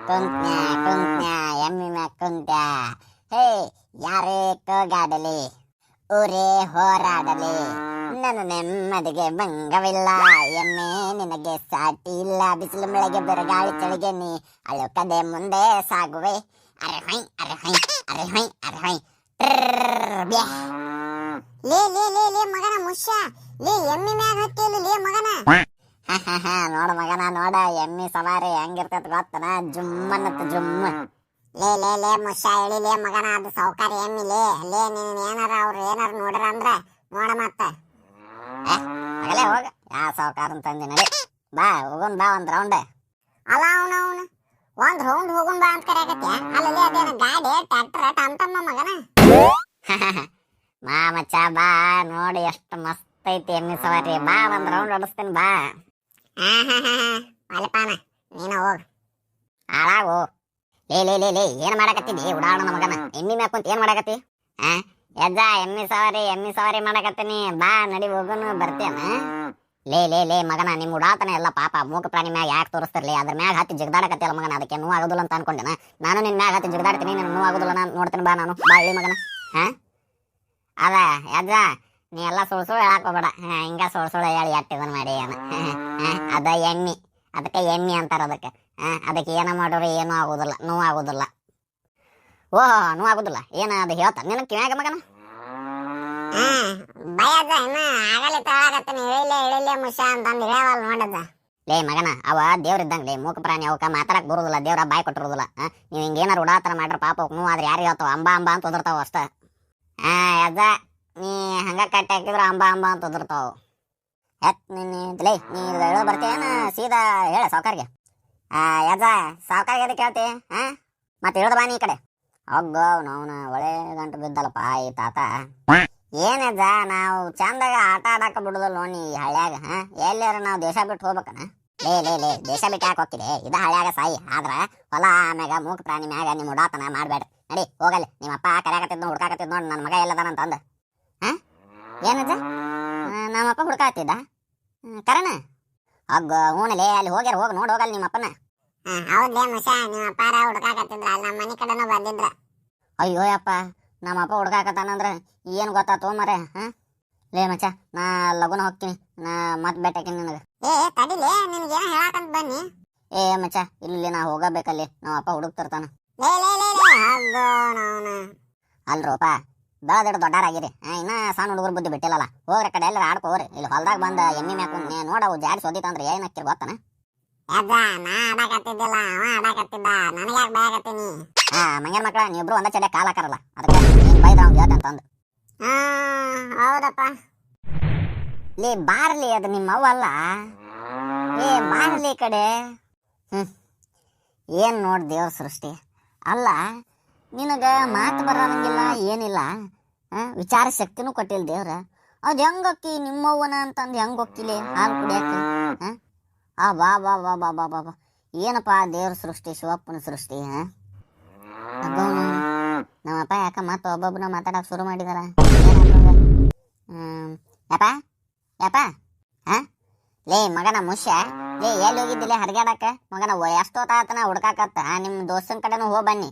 ಕುಂತ್ನ್ಯಾ ಎಮ್ಮಿ ಮ್ಯಾಗ ಕುಂತ್ಯಾ. ಹೇ ಯಾರೇ ಕೂಗಾಡಲಿ, ಊರೇ ಹೋರಾಡಲಿ, ನನ್ನ ನೆಮ್ಮದಿಗೆ ಭಂಗವಿಲ್ಲ. ಎಮ್ಮೆ ನಿನಗೆ ಸಾಟಿ ಇಲ್ಲ, ಬಿಸಿಲು ಮಳೆಗೆ ಬೆರಗಾಳಿ ಚಳಿಗೆ ನೀ ಅಳುಕದೆ ಮುಂದೆ ಸಾಗುವೆ. ಅರೆ ಹೊಯ್ ಲೇ ಮಗನ ಮುಷ್ಯ, ಲೇ ಎಮ್ಮಿ ಮ್ಯಾಗ ಹತ್ತಿಯಲ್ಲಿ ಲೇ ಮಗನ. ನೋಡ ಮಗನ ನೋಡ, ಎಮ್ಮಿ ಸವಾರಿ ಹೆಂಗಿರ್ತೈತ ಗೊತ್ತನ? ಜುಮ್ಮನ್ನತ್ತ ಜುಮ್ಮ. ಲೇ ಮುಷ್ಯ ಹೇಳಿಲೇ ಮಗನ, ಅದು ಸೌಕರ್ಯ ಎಮ್ಮಿ ಲೇ. ನೀನ್ ಏನಾರ ಅವ್ರು ಏನಾರ ನೋಡ್ರ ಅಂದ್ರ ನೋಡ ಮತ್ತ. ಅಗಲೇ ಹೋಗ, ಯಾ ಸಾವುಕಾರ ಅಂತಂದಿ. ನಡಿ ಬಾ ಹೋಗೋನ್, ಬಾ ಒಂದ್ ರೌಂಡ್. ಅಲ್ಲ ಅವನು ಒಂದ್ ರೌಂಡ್ ಹೋಗೋನ್ ಬಾ ಅಂತ ಕರೆಯಕತ್ಯ? ಅಲ್ಲಲ್ಲಿ ಅದೇನ ಗಾಡಿ ಟ್ರ್ಯಾಕ್ಟರ್ ಟಮ್ಟಮ್ಮ ಮಗನ? ಮಚ್ಚ ಬಾ ನೋಡಿ ಎಷ್ಟು ಮಸ್ತ್ ಐತಿ ಎಮ್ಮಿ ಸವಾರಿ. ಬಾ ಒಂದ್ ರೌಂಡ್ ಹೊಡಿಸ್ತೀನಿ ಬಾ. ಅಲ್ಲಪಾನ ನೀನ ಹೋಗ್, ಹಾಳಾಗು. ಲೇ ಏನ್ ಮಾಡಕತ್ತಿದಿ ಉಡಾವಣ ಮಗನ? ಎಮ್ಮಿ ಮ್ಯಾಕ್ ಕುಂತ ಏನ್ ಮಾಡಕತ್ತಿ? ಯಜ್ಜ ಎಮ್ಮಿ ಸವಾರಿ ಮಾಡಕತ್ತೀನಿ, ಬಾ ನಡಿ ಹೋಗುನು, ಬರ್ತೇನ? ಲೇ ಮಗನ, ನಿಮ್ ಉಡಾತನ ಎಲ್ಲ ಪಾಪ ಮೂಕ ಪ್ರಾಣಿ ಮ್ಯಾಗ ಯಾಕೆ ತೋರಿಸ್ತಿರ್ಲಿ? ಅದ್ರ ಮ್ಯಾಗ ಹತ್ತಿ ಜಿಗದಾಡಕತ್ತಿಯಲ್ಲ ಮಗನ, ಅದಕ್ಕೆ ನೋವು ಆಗೋದಿಲ್ಲ ಅಂತ ಅನ್ಕೊಂಡೆನ. ನಾನು ನಿನ್ ಮ್ಯಾಗ ಹತ್ತಿ ಜಿಗದಾಡ್ತೀನಿ, ನಿನ್ ನೋವು ಆಗೋದಿಲ್ಲ, ನಾನು ನೋಡ್ತೀನಿ ಬಾ. ನಾನು ಬಾ ಹೇಳಿ ಮಗನ. ಅದ ಯಜ್ಜ ನೀ ಎಲ್ಲ ಸುಳ್ಳು ಹೇಳಕ್ ಹೋಗ್ಬೇಡ. ಹಿಂಗ ಸುಳ್ಳು ಹೇಳಿ ಎಟ್ಟು ಇದನ್ನ ಮಾಡಿ ಏನ ಅದ ಎಣ್ಣೆ, ಅದಕ್ಕೆ ಎಣ್ಣೆ ಅಂತಾರ ಅದಕ್ಕೆ. ಅದಕ್ಕೆ ಏನ ಮಾಡೋರು ಏನೂ ಆಗೋದಿಲ್ಲ, ನೋವು ಆಗೋದಿಲ್ಲ. ಓಹ್ ನೋವು ಆಗೋದಿಲ್ಲ ಏನ ಅದು ಹೇಳ್ತಾನೆ ನಿನ್ನ ಕಿವ್ಯಾಗ ಮಗನ? ಭಯದ ಇನ್ನ ಆಗಲಿ ತಳಾಗತ್ತನಿ ಇಳಿಲೆ ಮುಷ ಅಂತಂದು ಹೇಳವಲ್ ನೋಡದ. ಲೇ ಮಗನ, ಅವ ದೇವ್ರ ಇದ್ದಂಗ ಲೇ, ಮೂಕ ಪ್ರಾಣಿ, ಅವಕ್ಕ ಮಾತಾಡಕ್ ಬರುದಿಲ್ಲ, ದೇವ್ರ ಬಾಯ್ ಕೊಟ್ಟಿರೋದಿಲ್ಲ. ನೀವು ಹಿಂಗೇನಾರು ಉಡಾತರ ಮಾಡ್ರ ಪಾಪ ಅವಕ್ಕೆ ನೋವು ಆದ್ರೆ ಯಾರು ಹೇಳ್ತಾವ? ಅಂಬಾ ಅಂಬಾ ಅಂತ ಒದರ್ತಾವ ಅಷ್ಟ. ಅದ ನೀ ಹಂಗ ಕಟ್ಟಿ ಹಾಕಿದ್ರ ಅಂಬಾ ಅಂಬಾ ಅಂತ ಒದರ್ತಾವ. ಲೇ ನೀ ಹೇಳೋ ಬರ್ತೀಯನ ಸೀದಾ ಹೇಳ ಸಾವ್ಕಾರ್ಗೆ. ಯಜ ಸಾವ್ಕಾರ್ಗೆ ಅದಕ್ಕೆ ಹೇಳ್ತಿ? ಮತ್ತೆ ಹೇಳ್ದ ಬಾ ನೀ ಈ ಕಡೆ. ಹೋಗ್ಗ ನಾವ್ನ ಒಳ್ಳೆ ಗಂಟು ಬಿದ್ದಲ್ಲಪ್ಪ ಈ ತಾತ. ಏನಜ್ಜ ನಾವು ಚಂದಾಗ ಆಟ ಆಡಾಕ ಬಿಡುದಲ್ಲ ನೋಡಿ ಈ ಹಳ್ಯಾಗ. ಎಲ್ಲಾರ ನಾವು ದೇಶ ಬಿಟ್ಟು ಹೋಗ್ಬೇಕನ? ಲೇ ದೇಶ ಬಿಟ್ಟು ಯಾಕೆ ಹೋಗ್ತಿದೆ? ಇದ ಹಳ್ಯಾಗ ಸಾಯಿ. ಆದ್ರ ಹೊಲ ಮ್ಯಾಗ ಮೂಕ ಪ್ರಾಣಿ ಮ್ಯಾಗ ನಿಮ್ ಉಡಾತನ ಮಾಡ್ಬೇಡ್ರಿ. ನಡಿ ಹೋಗಲ್ಲಿ. ನಿಮ್ಮ ಅಪ್ಪ ಕರ್ಯಾಕತ್ತಿದ್ ಹುಡ್ಕಾಕತ್ತಿದ್ ನೋಡಿ ನನ್ನ ಮಗ ಎಲ್ಲದಾನಂತಂದ. ಏನಜ್ಜ ನಮ್ಮಪ್ಪ ಹುಡ್ಕಾಕತ್ತಿದ್ದ? ಕರಣ ಹೋಗ ಹೂನಲೇ, ಅಲ್ಲಿ ಹೋಗ್ಯಾರ, ಹೋಗಿ ನೋಡಿ ಹೋಗಲ್ಲ ನಿಮ್ಮ ಅಪ್ಪನ. ಹೌದ್ಲೇ ಮುಷ, ನಿಮ್ಮ ಅಪ್ಪಾರ ಹುಡ್ಕಾಕತ್ತಿದ್ರ, ಅಲ್ಲಿ ನಮ್ಮ ಮನೆ ಕಡೆನೂ ಬಂದಿದ್ರ. ಅಯ್ಯೋ ಯಪ್ಪ, ನಮ್ಮ ಅಪ್ಪ ಹುಡ್ಕಾಕತ್ತಾನಂದ್ರ ಏನು ಗೊತ್ತಾತೋ ಮರೆ. ಲೇ ಮಚ್ಚ, ನಾ ಲಗುನ ಹೋಗ್ತೀನಿ, ನಾ ಮತ್ತೆ ಭೇಟಿಯಾಕಿನಿ ನಿನಗೆ. ತಡಿಲೇ, ನಿನ್ಗೇನ ಹೇಳಾಕಂತ ಬನ್ನಿ. ಮಚ್ಚ ಇಲ್ಲಿ ನಾ ಹೋಗಬೇಕಲ್ಲಿ, ನಮ್ಮ ಅಪ್ಪ ಹುಡುಕ್ತಿರ್ತಾನ. ಅಲ್ರೋಪ ಬೆಳದಿಡ ದೊಡ್ಡಾರಾಗಿರಿ, ಇನ್ನ ಸಣ್ಣ ಹುಡುಗರು ಬುದ್ಧಿ ಬಿಟ್ಟಿಲ್ಲಲ್ಲ. ಹೋಗ್ರಿ ಕಡೆ ಎಲ್ಲ ಆಡ್ಕೋರಿ. ಇಲ್ಲಿ ಹೊಲ್ದಾಗ ಬಂದ ಎಮ್ಮಿ ಮ್ಯಾಕ ನೋಡವು ಜಾಡಿ ಸೋದಿತ್ತಂದ್ರೆ ಏನ್ ಹಾಕಿರ್ ಗೊತ್ತಾನ? ನಾ ಆಡಾಕತ್ತಿದ್ದಿಲ್ಲ, ಅವ ಆಡಾಕತ್ತಿದ್ದ, ನನಗ್ಯಾಕೆ ಭಯಕತ್ತೀನಿ? ಮಂಗ್ಯಾನ ಮಕ್ಕಳ ನೀವಿಬ್ರು ಒಂದ ಚಡೆ ಕಾಲ್ ಹಾಕಾರಲ್ಲ, ಅದಕ್ಕೆ ನೀನ್ ಬೈದ ಅವ್ನು ಹೇಳ್ತಂತಂದು. ಹೌದಪ್ಪ. ಲೇ ಬಾರ್ಲಿ, ಅದು ನಿಮ್ಮ ಅವ್ವಲ್ಲ. ಬಾರ್ಲಿ ಕಡೆ. ಏನ್ ನೋಡ್ ದೇವ್ರ ಸೃಷ್ಟಿ. ಅಲ್ಲ ನಿನಗ ಮಾತು ಬರಂಗಿಲ್ಲ, ಏನಿಲ್ಲ, ವಿಚಾರ ಶಕ್ತಿನೂ ಕೊಟ್ಟಿಲ್ಲ ದೇವ್ರ. ಅದ್ ಹೆಂಗಕ್ಕಿ ನಿಮ್ಮವ್ವನ ಅಂತಂದು ಹೆಂಗ್ ಹೊಕ್ಕಿಲಿ ಹಾಲು ಕುಡಿಯಕ್ಕೆ? ಬಾ ಬಾ ಬಾ ಬಾ ಬಾ ಬಾ ಬಾ ಏನಪ್ಪಾ ದೇವ್ರ ಸೃಷ್ಟಿ, ಶಿವಪ್ಪನ ಸೃಷ್ಟಿ. ನಮ್ಮಪ್ಪ ಯಾಕ ಮತ್ತ ಒಬ್ಬೊಬ್ಬನ ಮಾತಾಡಕ್ ಶುರು ಮಾಡಿದಾರ. ಯಪ್ಪ ಯಪ್ಪ ಲೇ ಮಗನ ಮುಷ್ಯ, ಲೇ ಎಲ್ಲಿ ಹೋಗಿದ್ದಿಲ್ಲ ಹರಿಗಾಡಕ? ಮಗನ ಎಷ್ಟೊತ್ತಾತನ ಹುಡ್ಕಾಕತ್ತ. ನಿಮ್ ದೋಸ್ತನ ಕಡೆನೂ ಹೋಗ್ ಬನ್ನಿ.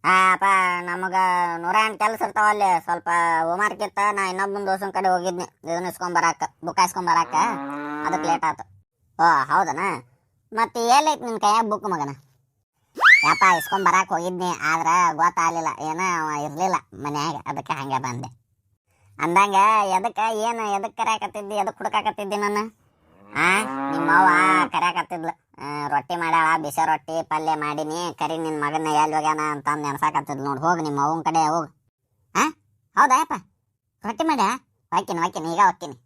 ಅಪ್ಪ ನಮಗ 108 ಕೆಲಸ ಇರ್ತಾವ ಅಲ್ಲಿ. ಸ್ವಲ್ಪ ಹೋಮ್ವರ್ಕ್ ಇತ್ತ, ನಾ ಇನ್ನೊಬ್ಬನ ದೋಸ್ತನ ಕಡೆ ಹೋಗಿದ್ನಿ ಇದನ್ನ ಇಸ್ಕೊಂಬರಾಕ, ಬುಕ್ ಇಸ್ಕೊಂಬರಾಕ. ಅದಕ್ಕೆ ಲೇಟ್ ಆತು. ಓ ಹೌದನ? ಮತ್ತೆ ಎಲ್ಲೈತಿ ನಿನ್ ಕೈಯಾಗ ಬುಕ್ ಮಗನ? ಯಪ್ಪ ಇಸ್ಕೊಂಬರಾಕ್ ಹೋಗಿದ್ನಿ, ಆದ್ರ ಗೊತ್ತಾಗ್ಲಿಲ್ಲ, ಏನ ಇರ್ಲಿಲ್ಲ ಮನ್ಯಾಗ, ಅದಕ್ಕೆ ಹಂಗೆ ಬಂದೆ. ಅಂದಂಗ ಎದಕ್ಕ ಕರ್ಯಾಕತ್ತಿದ್ದಿ, ಎದಕ್ ಹುಡ್ಕಾಕತ್ತಿದ್ದಿ ನನ್ನ? ನಿಮ್ಮವ್ವ ಕರ್ಯಾಕತ್ತಿದ್ಲು. ರೊಟ್ಟಿ ಮಾಡ್ಯಾಳ, ಬಿಸಿ ರೊಟ್ಟಿ ಪಲ್ಯ ಮಾಡೀನಿ, ಕರಿ ನಿನ್ ಮಗನ ಎಲ್ಲಿ ಹೋಗ್ಯಾನ ಅಂತ ನೆನ್ಸಾಕತ್ತಿದ್ಲು ನೋಡು. ಹೋಗಿ ನಿಮ್ಮ ಅವ್ವನ ಕಡೆ ಹೋಗು. ಹೌದಾ ಯಪ್ಪ, ರೊಟ್ಟಿ ಮಾಡ್ಯಾ? ಹೋಗ್ತೀನಿ ಈಗ ಹೋಗ್ತೀನಿ.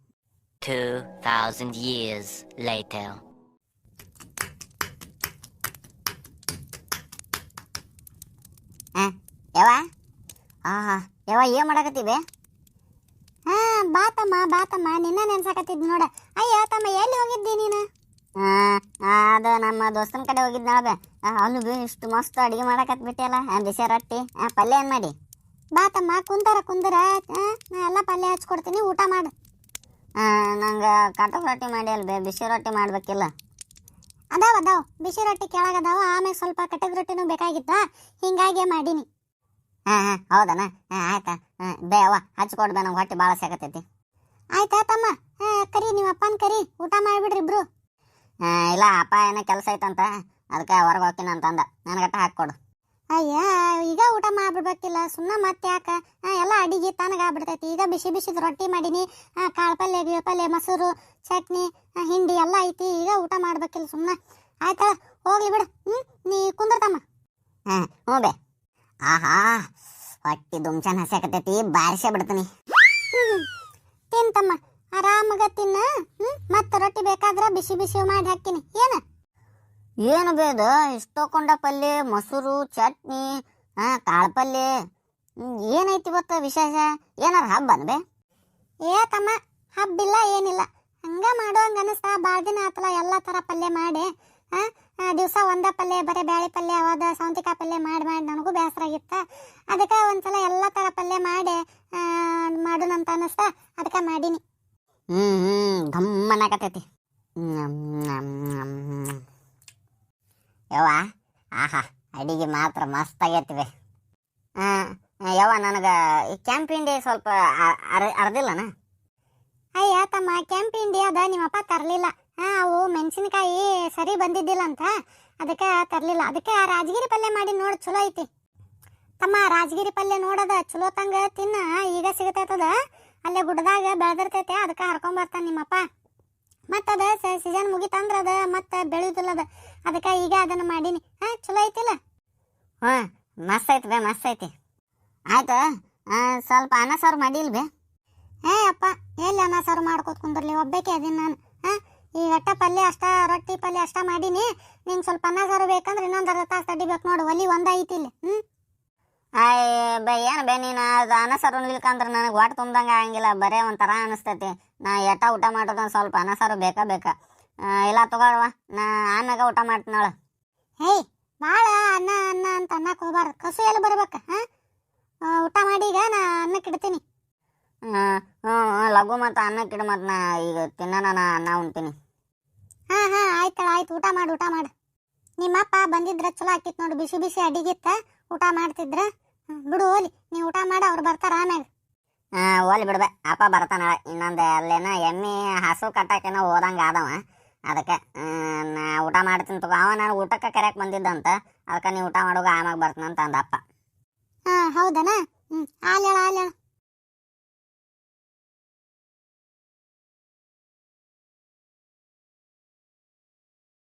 2000 years later. ಯವ್ವ ಏನ್ ಮಾಡಕತ್ತೀವಿ? ಬಾತಮ್ಮ ನಿನ್ನ ನೆನ್ಸಾಕತ್ತಿದ್ ನೋಡ. ಅಯ್ಯ ತಮ್ಮ ಎಲ್ಲಿ ಹೋಗಿದ್ದಿ ನೀನು? ಅದು ನಮ್ಮ ದೋಸ್ತನ ಕಡೆ ಹೋಗಿದ್ನಾಳ. ಅಲ್ಲಿ ಬಿ ಇಷ್ಟು ಮಸ್ತ್ ಅಡಿಗೆ ಮಾಡಕತ್ ಬಿಟ್ಟಿಯಲ್ಲ, ಬಿಸಿ ರೊಟ್ಟಿ ಪಲ್ಯ ಏನ್ ಮಾಡಿ? ಬಾತಮ್ಮ ಕುಂದರ ನಾ ಎಲ್ಲ ಪಲ್ಯ ಹಚ್ಕೊಡ್ತೀನಿ, ಊಟ ಮಾಡು. ನಂಗೆ ಕಟಕ್ ರೊಟ್ಟಿ ಮಾಡಿ ಅಲ್ಬೇ, ಬಿಸಿ ರೊಟ್ಟಿ ಮಾಡ್ಬೇಕಿಲ್ಲ? ಅದಾವ ಬಿಸಿ ರೊಟ್ಟಿ ಕೆಳಗದಾವ, ಆಮೇಲೆ ಸ್ವಲ್ಪ ಕಟಕ್ ರೊಟ್ಟಿನೂ ಬೇಕಾಗಿತ್ತ, ಹಿಂಗಾಗಿ ಮಾಡೀನಿ. ಹೌದನ? ಆಯ್ತಾ ಬೇ ಅವ್ವ ಹಚ್ಕೊಡ್ ಬೇ, ನಂಗೆ ಹೊಟ್ಟೆ ಭಾಳ ಸಾಕತೈತಿ. ಆಯ್ತಾ ತಮ್ಮ, ಕರಿ ನಿಮ್ಮ ಅಪ್ಪನ ಕರಿ, ಊಟ ಮಾಡಿಬಿಡ್ರಿ ಇಬ್ರು. ಇಲ್ಲ ಅಪ್ಪ ಏನೋ ಕೆಲಸ ಐತಂತ, ಅದಕ್ಕೆ ಹೊರಗೆ ಹೋಗ್ತೀನಿ ಅಂತಂದ. ನನಗಟ್ಟ ಹಾಕ್ಕೊಡು. ಅಯ್ಯ ಈಗ ಊಟ ಮಾಡ್ಬಿಡ್ಬೇಕಿಲ್ಲ, ಸುಮ್ಮನೆ ಮತ್ತೆ ಯಾಕೆ? ಎಲ್ಲ ಅಡಿಗೆ ತನಗಾಗ್ಬಿಡ್ತೈತಿ. ಈಗ ಬಿಸಿದ ರೊಟ್ಟಿ ಮಾಡೀನಿ, ಕಾಳು ಪಲ್ಯ ಗಿಳಪಲ್ಯ ಮೊಸರು ಚಟ್ನಿ ಹಿಂಡಿ ಎಲ್ಲ ಐತಿ, ಈಗ ಊಟ ಮಾಡ್ಬೇಕಿಲ್ಲ ಸುಮ್ಮನೆ. ಆಯ್ತಾ ಹೋಗ್ಲಿ ಬಿಡು. ನೀ ಕುಂದ್ರತಮ್ಮ. ಹ್ಞೂ ಬೇ. ಆಹಾ ಹೊಟ್ಟಿ ದುಮ್ಚನ್ ಹಸ್ಯಾಕತೈತಿ, ಬಾರಿಸೇ ಬಿಡ್ತೀನಿ. ತಿಂತಮ್ಮ, ಆರಾಮಾಗ ತಿನ್ನ. ಮತ್ತೆ ರೊಟ್ಟಿ ಬೇಕಾದ್ರ ಬಿಸಿ ಮಾಡಿ ಹಾಕ್ತೀನಿ. ಏನು ಬೇದ ಇಷ್ಟೊಕೊಂಡ ಪಲ್ಯ, ಮೊಸರು ಚಟ್ನಿ, ಕಾಳು ಪಲ್ಯ, ಏನೈತಿ ಇವತ್ತು ವಿಶೇಷ? ಏನಾರ ಹಬ್ಬ ಅನ್ಬೇ? ತಮ್ಮ ಹಬ್ಬಿಲ್ಲ ಏನಿಲ್ಲ, ಹಂಗ ಮಾಡುವಂಗ ಅನಿಸ್ತಾ. ಭಾಳ ದಿನ ಆತಲ್ಲ ಎಲ್ಲ ಥರ ಪಲ್ಯ ಮಾಡಿ. ದಿವಸ ಒಂದ ಪಲ್ಯ, ಬರೀ ಬ್ಯಾಳಿ ಪಲ್ಯ, ಅವಾದ ಸೌಂತಿಕಾಯಿ ಪಲ್ಯ ಮಾಡಿ ನನಗೂ ಬೇಸರ ಆಗಿತ್ತ. ಅದಕ್ಕೆ ಒಂದ್ಸಲ ಎಲ್ಲ ಥರ ಪಲ್ಯ ಮಾಡಿ ಮಾಡೋಣಂತ ಅನಿಸ್ತಾ, ಅದಕ್ಕೆ ಮಾಡೀನಿ. ಘಮ್ಮನಾಕತೈತಿ. ಯವ್ವ ಆಹಾ ಅಡಿಗೆ ಮಾತ್ರ ಮಸ್ತ್ ಆಗೈತಿವೆ. ಯವ್ವ ನನಗೆ ಕೆಂಪು ಹಿಂಡಿ ಸ್ವಲ್ಪ ಅರ್ದಿಲ್ಲನ. ಅಯ್ಯ ತಮ್ಮ ಕೆಂಪು ಹಿಂಡಿ ಅದ ನಿಮ್ಮಪ್ಪ ತರಲಿಲ್ಲ. ಅವು ಮೆಣಸಿನಕಾಯಿ ಸರಿ ಬಂದಿದ್ದಿಲ್ಲ ಅಂತ ಅದಕ್ಕೆ ತರಲಿಲ್ಲ. ಅದಕ್ಕೆ ಆ ರಾಜಗಿರಿ ಪಲ್ಯ ಮಾಡಿ ನೋಡಿ ಚಲೋ ಐತಿ ತಮ್ಮ. ರಾಜಗಿರಿ ಪಲ್ಯ ನೋಡದ ಚಲೋ ತಂಗ ತಿನ್ನ, ಈಗ ಸಿಗತೈತದ. ಅಲ್ಲೇ ಗುಡ್ಡದಾಗ ಬೆಳೆದಿರ್ತೈತೆ, ಅದಕ್ಕೆ ಹರ್ಕೊಂಬರ್ತಾನೆ ನಿಮ್ಮಪ್ಪ. ಮತ್ತದ ಸೀಸನ್ ಮುಗಿತಂದ್ರ ಅದ ಮತ್ತೆ ಬೆಳೆಯುದಿಲ್ಲ ಅದ, ಅದಕ್ಕೆ ಈಗ ಅದನ್ನ ಮಾಡೀನಿ. ಚಲೋ ಐತಿಲ್ಲ? ಹ್ಞೂ ಮಸ್ತ್ ಐತಿ ಬೇ, ಮಸ್ತ್ ಐತಿ. ಆಯ್ತು, ಸ್ವಲ್ಪ ಅನ್ನ ಸಾರು ಮಾಡಿಲ್ ಬೇ? ಅಪ್ಪ ಎಲ್ಲಿ ಅನ್ನ ಸಾರು ಮಾಡ್ಕೋತ ಕುಂದ್ರಲಿ, ಒಬ್ಬಾಕೆ ಅದೀನಿ ನಾನು. ಈ ಅಟ್ಟ ಪಲ್ಯ ಅಷ್ಟ, ರೊಟ್ಟಿ ಪಲ್ಯ ಅಷ್ಟ ಮಾಡೀನಿ. ನಿಂಗೆ ಸ್ವಲ್ಪ ಅನ್ನ ಸಾರು ಬೇಕಂದ್ರೆ ಇನ್ನೊಂದು ಅರ್ಧ ತಾಸು ತಡಿಬೇಕು ನೋಡು, ಒಲಿ ಐತಿ ಇಲ್ಲಿ. ಬೇ ಏನು ಬೇ ನೀನು ಅದು ಅನ್ನ ಸಾರು ನಿಲ್ಕಂದ್ರೆ ನನಗೆ ಹೊಟ್ಟೆ ತುಂಬ್ದಂಗೆ ಆಗಂಗಿಲ್ಲ, ಬರೇ ಒಂಥರ ಅನಿಸ್ತೈತಿ. ನಾ ಎಟ್ಟ ಊಟ ಮಾಡೋದು ಸ್ವಲ್ಪ ಅನ್ನ ಸಾರು ಬೇಕಾ. ಇಲ್ಲ ತಗೊಳ್ವ, ನಾ ಆಮ್ಯಾಗ ಊಟ ಮಾಡ್ತೀನಳ. ಹೇಯ್ ಭಾಳ ಅನ್ನ ಅನ್ನ ಅಂತ ಅನ್ನಕ್ಕೆ ಹೋಗ್ಬಾರ್ದು, ಕಸು ಎಲ್ಲಿ ಬರ್ಬೇಕು. ಊಟ ಮಾಡಿ ಈಗ ನಾ ಅನ್ನಕ್ಕೆ ಇಡ್ತೀನಿ. ಲಘು ಮತ್ತು ಅನ್ನಕ್ಕಿಡ ಮತ್ತು ನಾ ಈಗ ನಾ ಅನ್ನ ಉಣ್ತೀನಿ. ಆಯ್ತಳ, ಆಯ್ತು. ಊಟ ಮಾಡು. ನಿಮ್ಮಪ್ಪ ಬಂದಿದ್ರೆ ಚಲೋ ಆಕಿತ್ ನೋಡು, ಬಿಸಿ ಬಿಸಿ ಅಡಿಗಿತ್ತ ಊಟ ಮಾಡ್ತಿದ್ರ. ಬಿಡು ಹೋಲಿ, ನೀ ಊಟ ಮಾಡಿ ಅವ್ರು ಬರ್ತಾರ ಆಮ್ಯಾಗ. ಓಲಿ ಬಿಡ್ಬೆ, ಅಪ್ಪ ಬರ್ತಾನ. ಇನ್ನೊಂದು ಅಲ್ಲೇನ ಎಮ್ಮೆ ಹಸು ಕಟ್ಟಾಕೇನೋ ಹೋದಂಗೆ ಆದವ, ಅದಕ್ಕೆ ನಾ ಊಟ ಮಾಡ್ತೀನಿ ತಗೋ. ಅವ ನಾನು ಊಟಕ್ಕೆ ಕರೆಯಕ್ಕೆ ಬಂದಿದ್ದಂತ, ಅದಕ್ಕೆ ನೀವು ಊಟ ಮಾಡೋಗ ಆಮ್ಯಾಗ ಬರ್ತೀನಂತ ಅಂದಪ್ಪ. ಹೌದನಾ? ಹಾಲು ಹೇಳ